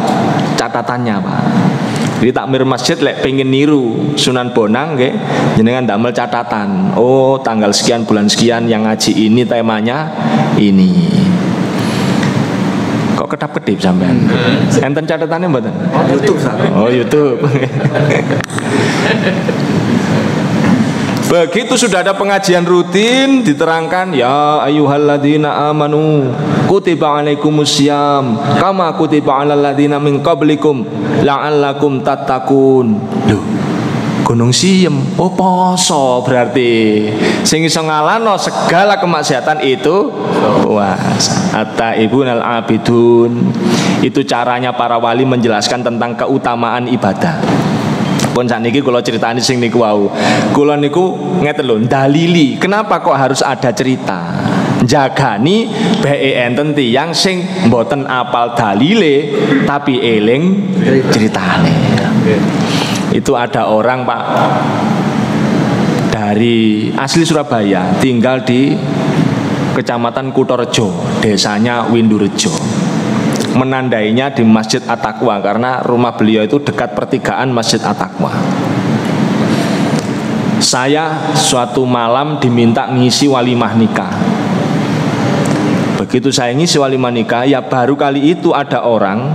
catatannya, Pak. Jadi takmir masjid lek pengen niru Sunan Bonang nggih, jenengan damel catatan. Oh, tanggal sekian bulan sekian yang ngaji ini temanya ini. Kok kedap-kedip sampean? Enten catatannya mboten? YouTube. Oh, YouTube. Begitu sudah ada pengajian rutin diterangkan, ya ayyuhalladzina amanu kutiba alaikumusiyam kama kutiba alal ladzina min qablikum la'allakum tattaqun. Loh, gunung siem, oh poso berarti. Sing iso ngalahno segala kemaksiatan itu puasa. At-taibun al-abidun. Itu caranya para wali menjelaskan tentang keutamaan ibadah. Pun saniki kula critani sing niku wau. Kula niku ngeten lho, dalili kenapa kok harus ada cerita. Jagani bae enten tiyang sing mboten apal dalile tapi eling ceritane. Itu ada orang, Pak, dari asli Surabaya, tinggal di Kecamatan Kutorejo, desanya Windurejo. Menandainya di Masjid At-Taqwa karena rumah beliau itu dekat pertigaan Masjid At-Taqwa. Saya suatu malam diminta ngisi walimah nikah. Begitu saya ngisi walimah nikah, ya baru kali itu ada orang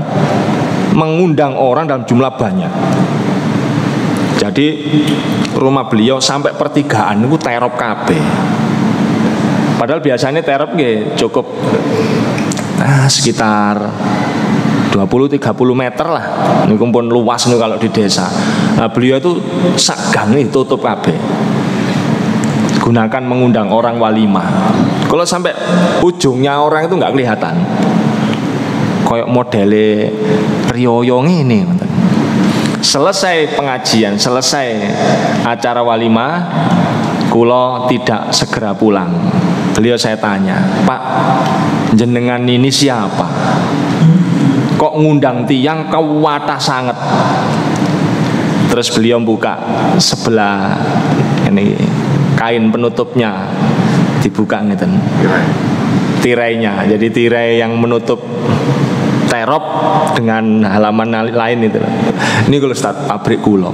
mengundang orang dalam jumlah banyak. Jadi rumah beliau sampai pertigaan itu terop kabeh. Padahal biasanya terop nggih cukup sekitar 20-30 meter lah. Ini pun luas nih kalau di desa. Nah, beliau itu sak gang nih tutup kabeh. Gunakan mengundang orang walimah. Kalau sampai ujungnya orang itu nggak kelihatan. koyok modele riyoyo ngene. Selesai pengajian, selesai acara walimah, kula tidak segera pulang. Beliau saya tanya, "Pak, jenengan ini siapa? Kok ngundang tiang kewatah sangat?" Terus beliau buka sebelah ini kain penutupnya, dibuka ngeten. Tirainya, jadi tirai yang menutup terop dengan halaman lain itu. Ini kalau Ustaz, pabrik kula.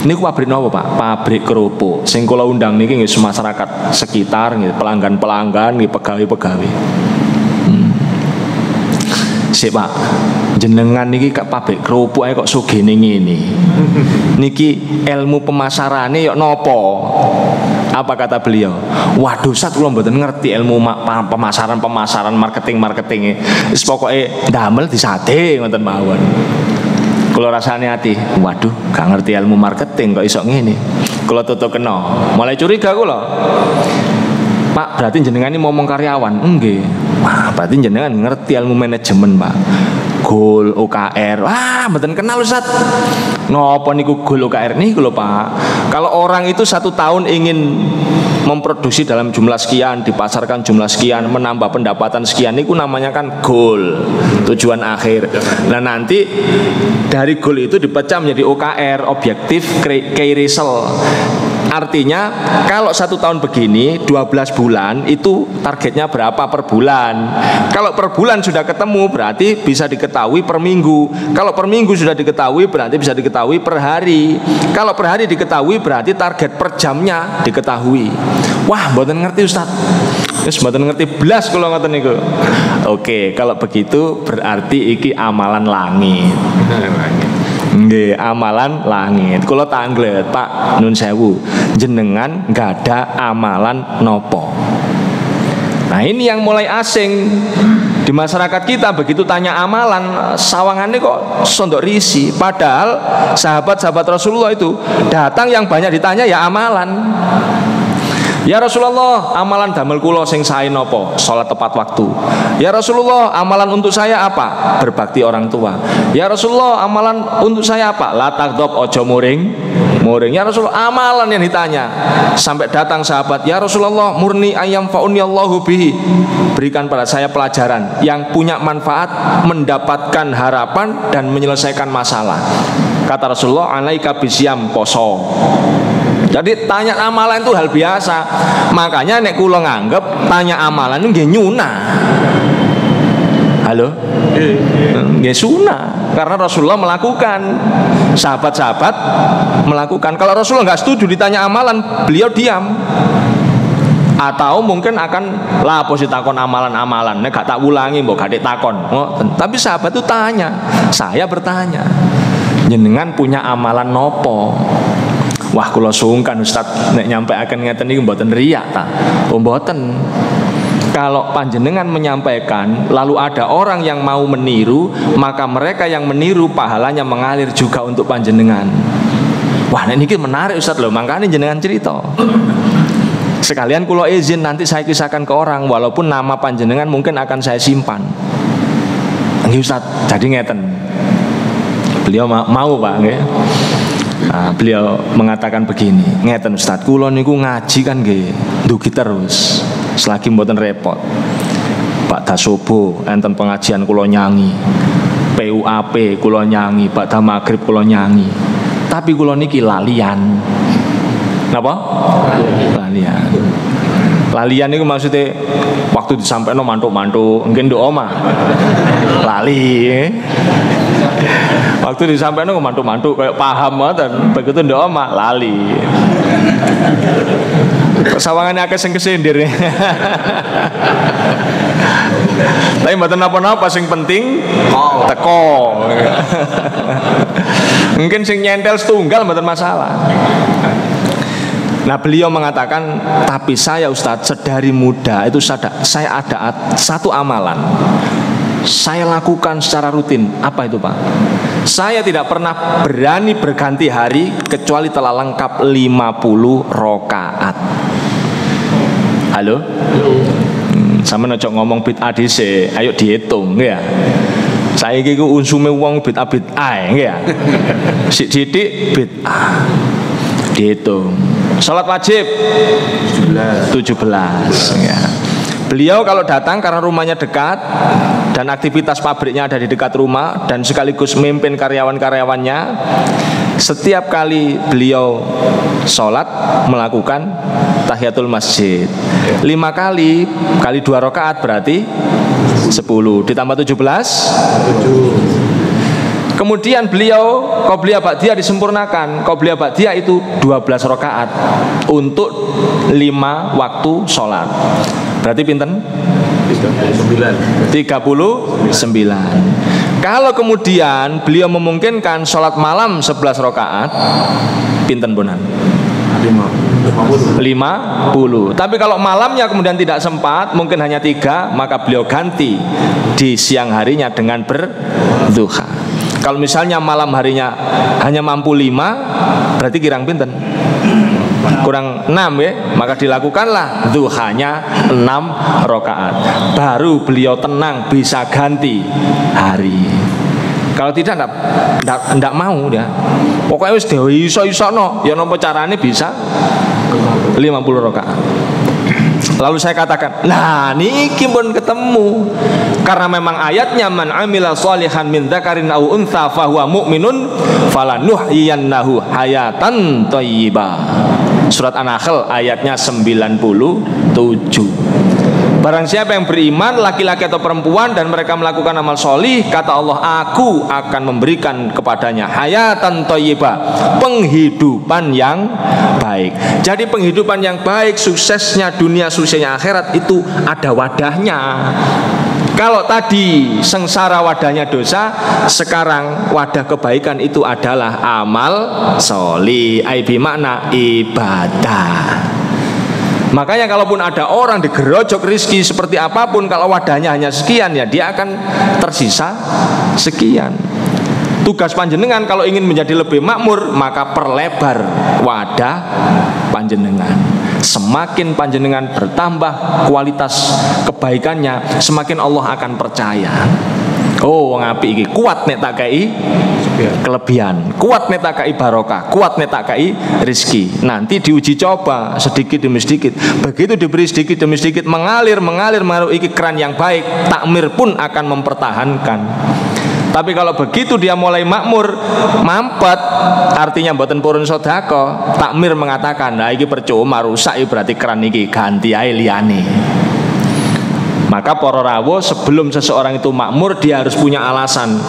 Ini pabrik apa Pak? Pabrik kerupuk. Sing kula undang niki nggih masyarakat sekitar, nggih pelanggan-pelanggan, nggih pegawai-pegawai. Sik Pak, jenengan niki kak pabrik kerupuk kok sugih ngene. Niki ilmu pemasarane yo nopo? Apa kata beliau? Waduh, Ustaz kula mboten ngerti ilmu pemasaran, marketing. Wis pokoke ndamel disate ngoten mawon. Kula rasane ati, waduh, gak ngerti ilmu marketing kok iso ngene. Kula tutuk kena. Mulai curiga kula. Pak, berarti jenengan ini ngomong karyawan? Nggih. Wah, berarti jenengan ngerti ilmu manajemen, Pak. Goal OKR. Wah, mboten kenal Ustaz. Ngopo niku goal OKR niku lho, Pak. Kalau orang itu 1 tahun ingin memproduksi dalam jumlah sekian, dipasarkan jumlah sekian, menambah pendapatan sekian, niku namanya kan goal, tujuan akhir. Nah, nanti dari goal itu dipecah menjadi OKR, objektif key result. Artinya kalau 1 tahun begini 12 bulan itu targetnya berapa per bulan. Kalau per bulan sudah ketemu berarti bisa diketahui per minggu. Kalau per minggu sudah diketahui berarti bisa diketahui per hari. Kalau per hari diketahui berarti target per jamnya diketahui. Wah, mboten ngerti Ustaz. Wis mboten ngerti blas kula ngoten niku. Oke, kalau begitu berarti iki amalan langit. Nggih, amalan langit. Kula tanglet, Pak, nun sewu, jenengan nggak ada amalan nopo. Nah, ini yang mulai asing di masyarakat kita. Begitu tanya amalan, sawangannya kok sondok risi. Padahal sahabat-sahabat Rasulullah itu datang yang banyak ditanya ya amalan. Ya Rasulullah, amalan damel kula sing sae napa? Salat tepat waktu. Ya Rasulullah, amalan untuk saya apa? Berbakti orang tua. Ya Rasulullah, amalan untuk saya apa? La taghdab, ojo muring. Ya Rasulullah, amalan yang ditanya. Sampai datang sahabat, ya Rasulullah, murni ayam fauni Allahu bihi. Berikan pada saya pelajaran yang punya manfaat, mendapatkan harapan dan menyelesaikan masalah. Kata Rasulullah, alaika bisyam, poso. Jadi tanya amalan itu hal biasa. Makanya nek kula nganggep tanya amalan itu nggih nyunah. Halo? Nggih sunah. Karena Rasulullah melakukan, sahabat-sahabat melakukan. Kalau Rasulullah nggak setuju ditanya amalan, beliau diam. Atau mungkin akan lah posisi takon amalan-amalan. Nek gak tak ulangi, mbok gak takon. Oh, tapi sahabat itu tanya, saya bertanya, jenengan punya amalan nopo? Wah, kula sungkan Ustaz nek nyampe akan ngeten iki mboten riak ta. Oh mboten. Kalau panjenengan menyampaikan lalu ada orang yang mau meniru, maka mereka yang meniru pahalanya mengalir juga untuk panjenengan. Wah, nek niki menarik Ustaz lho, makanya jenengan cerita. Sekalian kula izin nanti saya kisahkan ke orang, walaupun nama panjenengan mungkin akan saya simpan. Nggih Ustaz, jadi ngeten. Beliau mau Pak nggih. Nah, beliau mengatakan begini, ngeten Ustaz, kula niku ngaji kan nggih, ndugi terus, selagi mboten repot. Pak Dasobo enten pengajian kula nyanyi, PUAP kula nyanyi, Ba'da Maghrib kula nyanyi. Tapi kula niki lalian. Napa? Lalian. Lalian niku maksudnya waktu disampaikan mantuk-mantuk, mungkin nduk omah. Lali. Waktu disampaikan mantuk-mantuk kayak paham ngoten, begitu ndok omah lali. Sawangane akeh sing kesindir. Tapi mboten napa-napa, sing penting teko. Mungkin sing nyentel setunggal mboten masalah. Nah, beliau mengatakan, tapi saya Ustadz sedari muda itu saya ada satu amalan saya lakukan secara rutin. Apa itu Pak? Saya tidak pernah berani berganti hari kecuali telah lengkap 50 rakaat. Halo? Sama nocok ngomong bid'ah dhisik, ayo dihitung ya. Saiki ku unsume wong bid'ah nggih ya. Sithik bid'ah. Dihitung. Salat wajib 17 ya. Beliau kalau datang karena rumahnya dekat dan aktivitas pabriknya ada di dekat rumah dan sekaligus memimpin karyawan-karyawannya, setiap kali beliau sholat melakukan tahiyatul masjid 5 kali 2 rakaat berarti 10 ditambah 17. Kemudian beliau qobliyah ba'diyah disempurnakan. Qobliyah ba'diyah itu 12 rakaat untuk 5 waktu sholat. Berarti pinten? 39. Kalau kemudian beliau memungkinkan sholat malam 11 rakaat, pinten bonan? 50. Tapi kalau malamnya kemudian tidak sempat, mungkin hanya 3, maka beliau ganti di siang harinya dengan berduha. Kalau misalnya malam harinya hanya mampu 5, berarti kirang pinten? Kurang 6 ya, maka dilakukanlah duhanya 6 rakaat. Baru beliau tenang bisa ganti hari. Kalau tidak enggak mau dia. Pokoknya wis dhewe iso-isono, ya napa carane bisa 50 rakaat. Lalu saya katakan, nah niki pun ketemu. Karena memang ayatnya man amila sholihan min dzakarin aw untha fahuwa mu'minun falanuhyiyannahu hayatan thayyibah. Surat An-Nahl ayatnya 97. Barang siapa yang beriman, laki-laki atau perempuan, dan mereka melakukan amal solih, kata Allah, aku akan memberikan kepadanya hayatan thayyibah, penghidupan yang baik. Jadi penghidupan yang baik, suksesnya dunia, suksesnya akhirat itu ada wadahnya. Kalau tadi sengsara wadahnya dosa, sekarang wadah kebaikan itu adalah amal solih, aibi makna ibadah. Makanya kalaupun ada orang digerojok rizki seperti apapun, kalau wadahnya hanya sekian, ya dia akan tersisa sekian. Tugas panjenengan kalau ingin menjadi lebih makmur, maka perlebar wadah panjenengan. Semakin panjenengan bertambah kualitas kebaikannya, semakin Allah akan percaya. Oh, wong apik iki kuat nek tak kei kelebihan, kuat nek tak kei barokah, kuat nek tak kei rezeki. Nanti diuji coba sedikit demi sedikit. Begitu diberi sedikit demi sedikit mengalir iki keran yang baik, takmir pun akan mempertahankan. Tapi kalau begitu dia mulai makmur, mampet, artinya mboten purun sedekah, takmir mengatakan, nah iki percuma rusak, berarti keran iki ganti ae liyane. Maka para rawuh, sebelum seseorang itu makmur, dia harus punya alasan.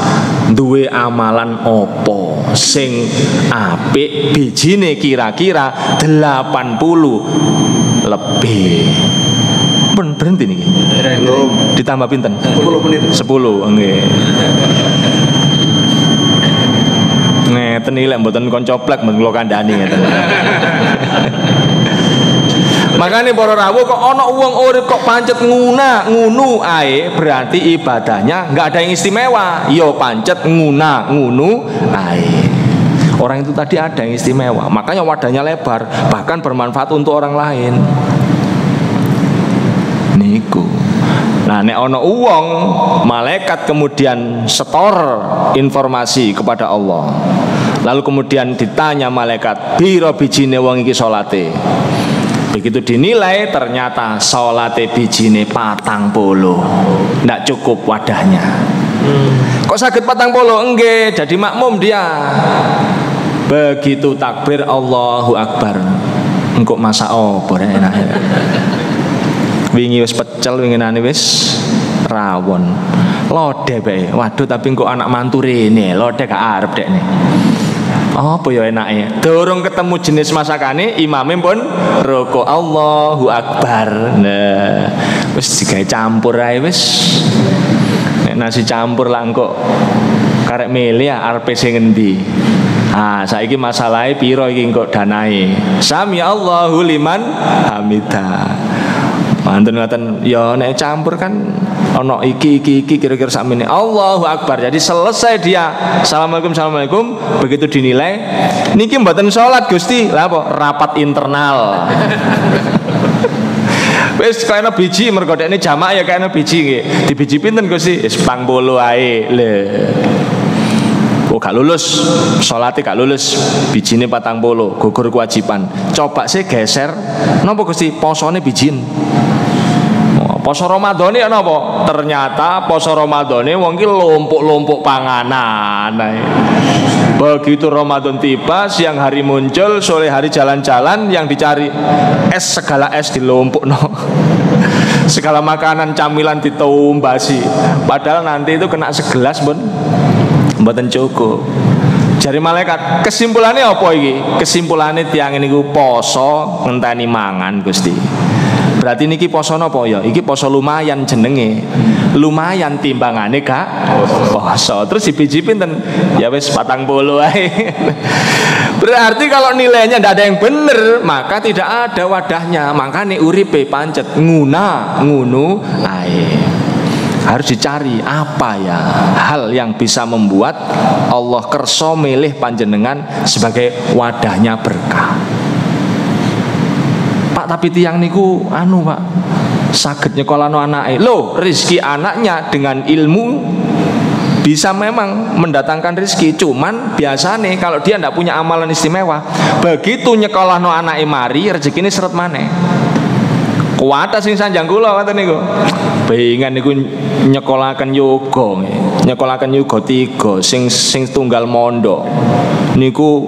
Duwe amalan opo sing apik, bijine kira-kira 80 lebih. Berhenti nih. Belum. Ditambah pinten? 10 menit. 10, nggih. Ngeten iki lek mboten koncoplek men kula kandhani ngeten. Makanya para rawuh kok ana wong urip kok pancet ngunu ae, berarti ibadahnya enggak ada yang istimewa. Yo pancet ngunu ae. Orang itu tadi ada yang istimewa, makanya wadahnya lebar, bahkan bermanfaat untuk orang lain. Niku. Nah, nek ana wong malaikat kemudian setor informasi kepada Allah. Lalu kemudian ditanya malaikat, "Biro bijine wong iki salate?" Begitu dinilai ternyata salate bijine 40. Ndak cukup wadahnya. Kok sakit 40? Enggak, jadi makmum dia. Begitu takbir Allahu Akbar. Engkok masak opo enak. Wingi wis pecel, winginane wis rawon. Lodeh bae. Waduh, tapi engkok anak mantu rene, lodeh gak arep dekne. Apa ya enake? Dorong ketemu jenis masakane, imame pun roko Allahu Akbar. Nah, wis digawe campur ae wis. Nek nasi campur lah engko karek mele arepe sing endi? Ah, saiki masalahe piro iki engko danae? Sami Allahu liman hamidah. Mantun ngaten ya nek campur kan ono iki kira-kira sakmene. Allahu Akbar. Jadi selesai dia Assalamualaikum, begitu dinilai niki mboten salat Gusti. Lah apa? Rapat internal. Wis kena biji mergo dekne jamak ya kena biji nggih. Di biji pinten Gusti? Wis 40 ae. Lho. Oh gak lulus, sholatnya gak lulus, bijine 40, gugur kewajiban. Coba sih geser, napa Gusti? Posone bijin. Poso Ramadhane ya napa? Ternyata poso Ramadhane wong ki lompuk-lompuk panganan. Begitu Ramadan tiba, siang hari muncul, sore hari jalan-jalan, yang dicari es, segala es dilompukno. Segala makanan camilan ditumbasi. Padahal nanti itu kena segelas pun mboten cukup. Jari malaikat, kesimpulannya apa iki? Kesimpulannya tiang ini poso ngenteni mangan Gusti. Berarti niki poso napa ya? Iki poso lumayan jenenge. Lumayan timbangane gak poso. Terus biji pinten? Ya wis 40 ae. Berarti kalau nilainya ndak ada yang bener, maka tidak ada wadahnya. Makane uripe pancet ngunu ae. Harus dicari apa ya hal yang bisa membuat Allah kersa milih panjenengan sebagai wadahnya berkah. Pak, tapi tiang niku Pak saged nyekolano anake. Loh, rezeki anaknya dengan ilmu bisa memang mendatangkan rezeki. Cuman biasanya kalau dia tidak punya amalan istimewa, begitu nyekolano anake mari rezekine seret maneh. Kuwata sing sanjang kula ngoten niku. Pengen niku nyekolaken yoga, nyekolaken yoga 3 sing tunggal mondok. Niku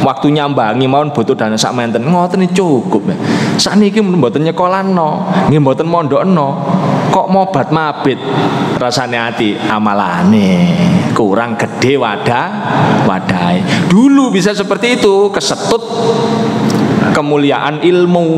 waktu nyambangi mawon butuh dana sak menten. Ngoten cukup. Sakniki mboten nyekolano, nggih mboten mondokno. Kok mobat mabit rasane ati amalane kurang gede wadahe. Dulu bisa seperti itu, kesetut kemuliaan ilmu.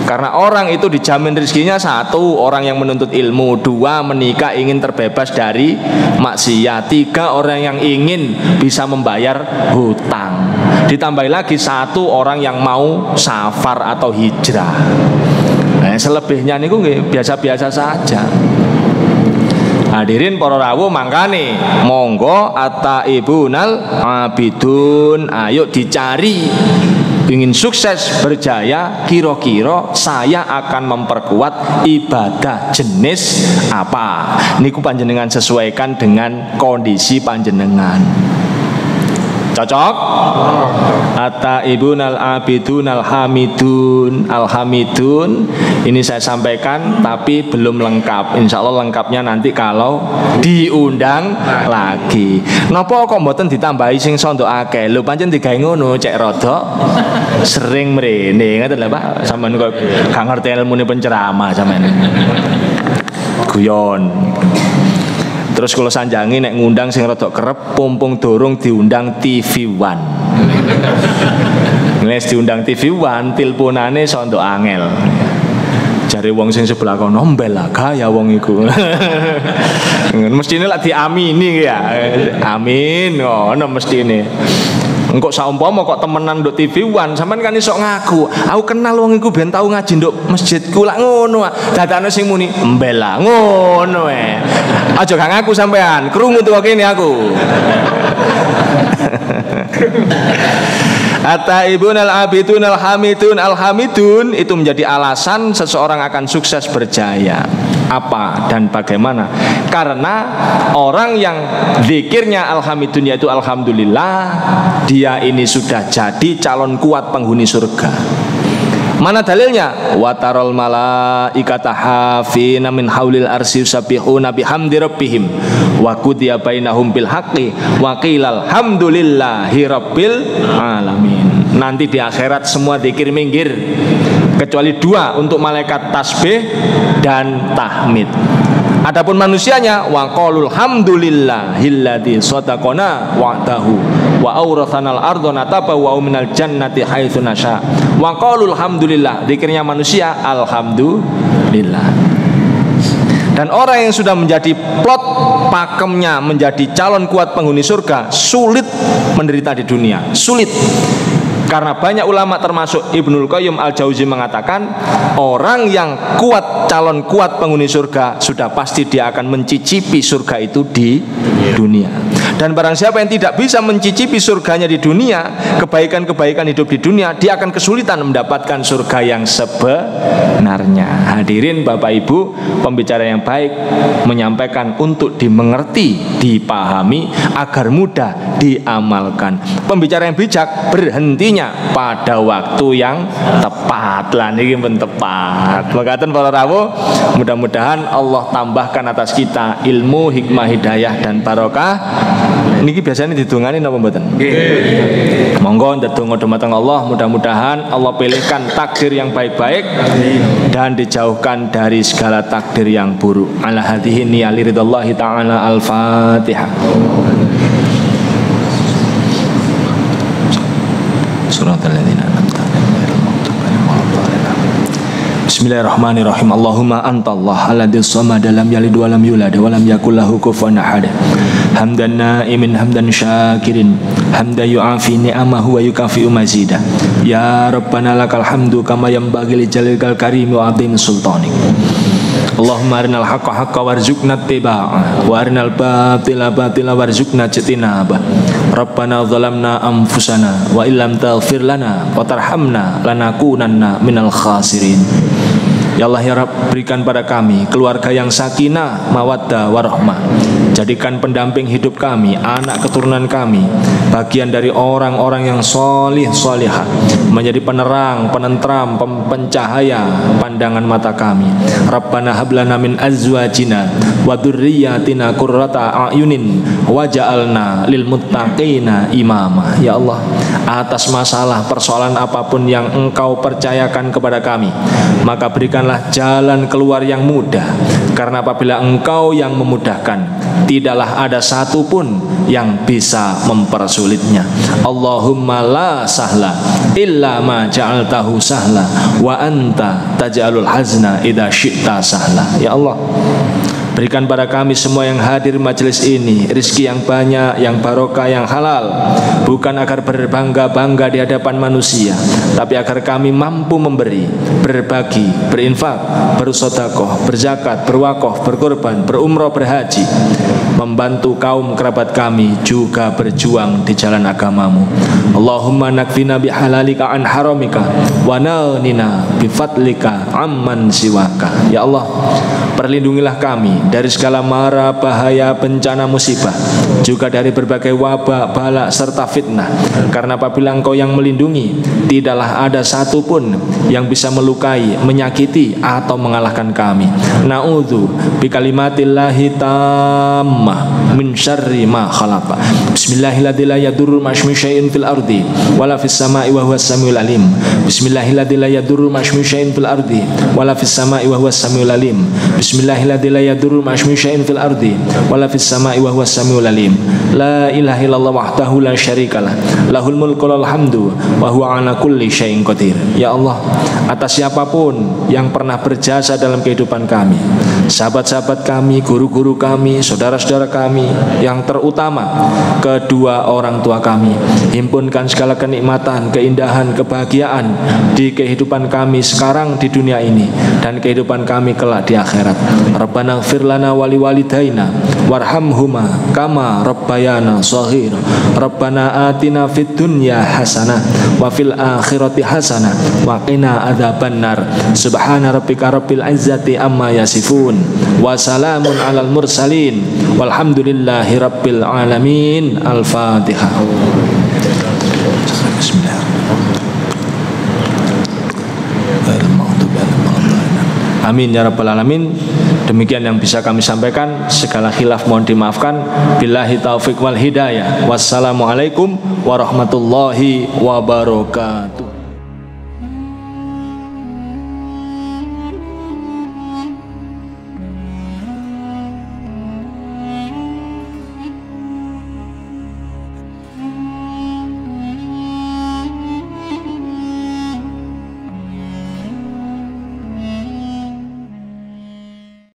Karena orang itu dijamin rezekinya, 1 orang yang menuntut ilmu, 2 menikah ingin terbebas dari maksiat, 3 orang yang ingin bisa membayar hutang, ditambah lagi 1 orang yang mau safar atau hijrah. Nah, selebihnya niku nggih biasa-biasa saja. Hadirin para rawuh, mangkane monggo ataibunal abidun, ayo dicari. Ingin sukses berjaya, kira-kira saya akan memperkuat ibadah jenis apa? Niku panjenengan sesuaikan dengan kondisi panjenengan. Cocok? Ataibun al-abidun al-hamidun. Al-hamidun ini saya sampaikan tapi belum lengkap. Insya Allah lengkapnya nanti kalau diundang lagi. Napa kok mboten ditambahi sing sondok akeh? Lho pancen digawe ngono cek rodok sering mrene ngoten lho Pak. Sampeyan kok gak ngerti ilmune penceramah sampeyan. Guyon. Terus kalau sanjangi nek ngundang sing rodok kerep, pompong dorong diundang TV One. Nek diundang TV One, tilpunane sondok angel. Jare wong sing sebelah kono mbel lah gaya wong iku. Mestine lak diamini ya. Amin ngono mestine. Engkok saumpama kok temenan nduk TV One, sampean kan iso ngaku, aku kenal wong iku ben tau ngaji nduk masjidku lak ngono. Dadane sing muni mbel lah ngono ae. Aja gak ngaku sampean, krungu tuwa kene aku. Ataibun al-abidun al-hamidun. Al-hamidun itu menjadi alasan seseorang akan sukses berjaya. Apa dan bagaimana? Karena orang yang zikirnya alhamidun yaitu alhamdulillah, dia ini sudah jadi calon kuat penghuni surga. Mana dalilnya? Wa taral malaikata hafina min haulil arsy yusabbihuna bihamdi rabbihim wa qudiya bainahum bil haqqi wa qila alhamdulillahi rabbil alamin. Nanti di akhirat semua zikir minggir kecuali 2 untuk malaikat tasbih dan tahmid. Adapun manusianya wa qalul hamdulillahilladzi sadaqana wa'dahu wa awrathanal ardha natabawwa'u minal jannati haitsu nasya. Wa qalul hamdulillah, zikirnya manusia alhamdulillah. Dan orang yang sudah menjadi plot pakemnya menjadi calon kuat penghuni surga, sulit menderita di dunia, sulit. Karena banyak ulama termasuk Ibnul Qayyim Al-Jauzi mengatakan orang yang kuat, calon kuat penghuni surga, sudah pasti dia akan mencicipi surga itu di dunia. Dan barang siapa yang tidak bisa mencicipi surganya di dunia, kebaikan-kebaikan hidup di dunia, dia akan kesulitan mendapatkan surga yang sebenarnya. Hadirin Bapak Ibu, pembicara yang baik menyampaikan untuk dimengerti, dipahami agar mudah diamalkan. Pembicara yang bijak berhentinya pada waktu yang tepat. Lah niki pun tepat. Mekaten para rawuh, mudah-mudahan Allah tambahkan atas kita ilmu, hikmah, hidayah dan barokah. Niki biasanya didungani napa mboten? Nggih. Monggo ndedonga dumateng Allah, mudah-mudahan Allah pilihkan takdir yang baik-baik dan dijauhkan dari segala takdir yang buruk. Ala hadhihi niyali ridallahi ta'ala. Al-Fatihah. Suratul ladzina an'amta 'alaihim ghairil maghdubi 'alaihim waladdallin. Bismillahirrahmanirrahim. Allahumma antallah alladzi samada lam yalid wa lam yulad wa lam yakul lahu kufuwan ahad. Hamdan na'imin hamdan syakirin hamdan yu'afi ni'amahu wa yukafi'u mazidah. Ya Rabbana lakal hamdu kama yanbaghi li jalikal karim wa 'azimi sultanik. Allahumma arinal haqqa haqqa warzuqna ittiba'ah wa arinal batila batila warzuqna ijtinabah. Rabbana zalamna anfusana wa illam taghfir lana wa tarhamna lanakunanna minal khasirin. Ya Allah ya Rabb, berikan pada kami keluarga yang sakinah, mawaddah, warahmah. Jadikan pendamping hidup kami, anak keturunan kami, bagian dari orang-orang yang solih solihah, menjadi penerang, penentram, pencahaya pandangan mata kami. Rabbana hablana min azwajina wa dzurriyyatina qurrata a'yunin waj'alna lil muttaqina imama. Ya Allah, atas masalah persoalan apapun yang Engkau percayakan kepada kami, maka berikanlah jalan keluar yang mudah, karena apabila Engkau yang memudahkan, tidaklah ada satupun yang bisa mempersulitnya. Allahumma la sahla illa ma ja'altahu sahla wa anta taj'alul hazna idza syi'ta sahla. Ya Allah, berikan pada kami semua yang hadir majelis ini rezeki yang banyak, yang barokah, yang halal, bukan agar berbangga-bangga di hadapan manusia, tapi agar kami mampu memberi, berbagi, berinfak, bersedekah, berzakat, berwakaf, berkorban, berumrah, berhaji, membantu kaum kerabat kami juga berjuang di jalan agamamu. Allahumma nakfina bihalalika an haramika wa naghnina bifadlika amman siwaka. Ya Allah, perlindungilah kami dari segala mara bahaya, bencana, musibah, juga dari berbagai wabah, bala serta fitnah, karena apabila Engkau yang melindungi, tidaklah ada satupun yang bisa melukai, menyakiti atau mengalahkan kami. Na'udzu bikalimatillahi tammah min syarri ma khalaqa. Bismillahilladzi la yadurru ma'asmi syai'in fil ardi wala fis sama'i wa huwas samiul alim. Bismillahilladzi la yadurru ma'asmi syai'in fil ardi wala fis sama'i wa huwas samiul alim. Bismillahilladzi la yadurru ma'asmi syai'in fil ardi wala fis sama'i wa huwas samiul alim. La ilaha illallah wahdahu la syarikalah, lahul mulku wal hamdu wa huwa ala kulli syai'in qadir. Ya Allah, atas siapapun yang pernah berjasa dalam kehidupan kami, sahabat-sahabat kami, guru-guru kami, saudara-saudara kami, yang terutama kedua orang tua kami, himpunkan segala kenikmatan, keindahan, kebahagiaan di kehidupan kami sekarang di dunia ini dan kehidupan kami kelak di akhirat. Rabbana ighfir lana wa liwalidaina warhamhuma kama rabbayana shaghira. Rabbana atina fid dunya hasanah wa fil akhirati hasanah wa qina adzabannar. Subhana rabbika rabbil izzati amma yasifun wa salamun alal mursalin walhamdulillahi rabbil alamin. Al-Fatihah. Amin ya rabbal alamin. Demikian yang bisa kami sampaikan. Segala khilaf mohon dimaafkan. Billahi taufiq wal hidayah. Wassalamualaikum warahmatullahi wabarakatuh.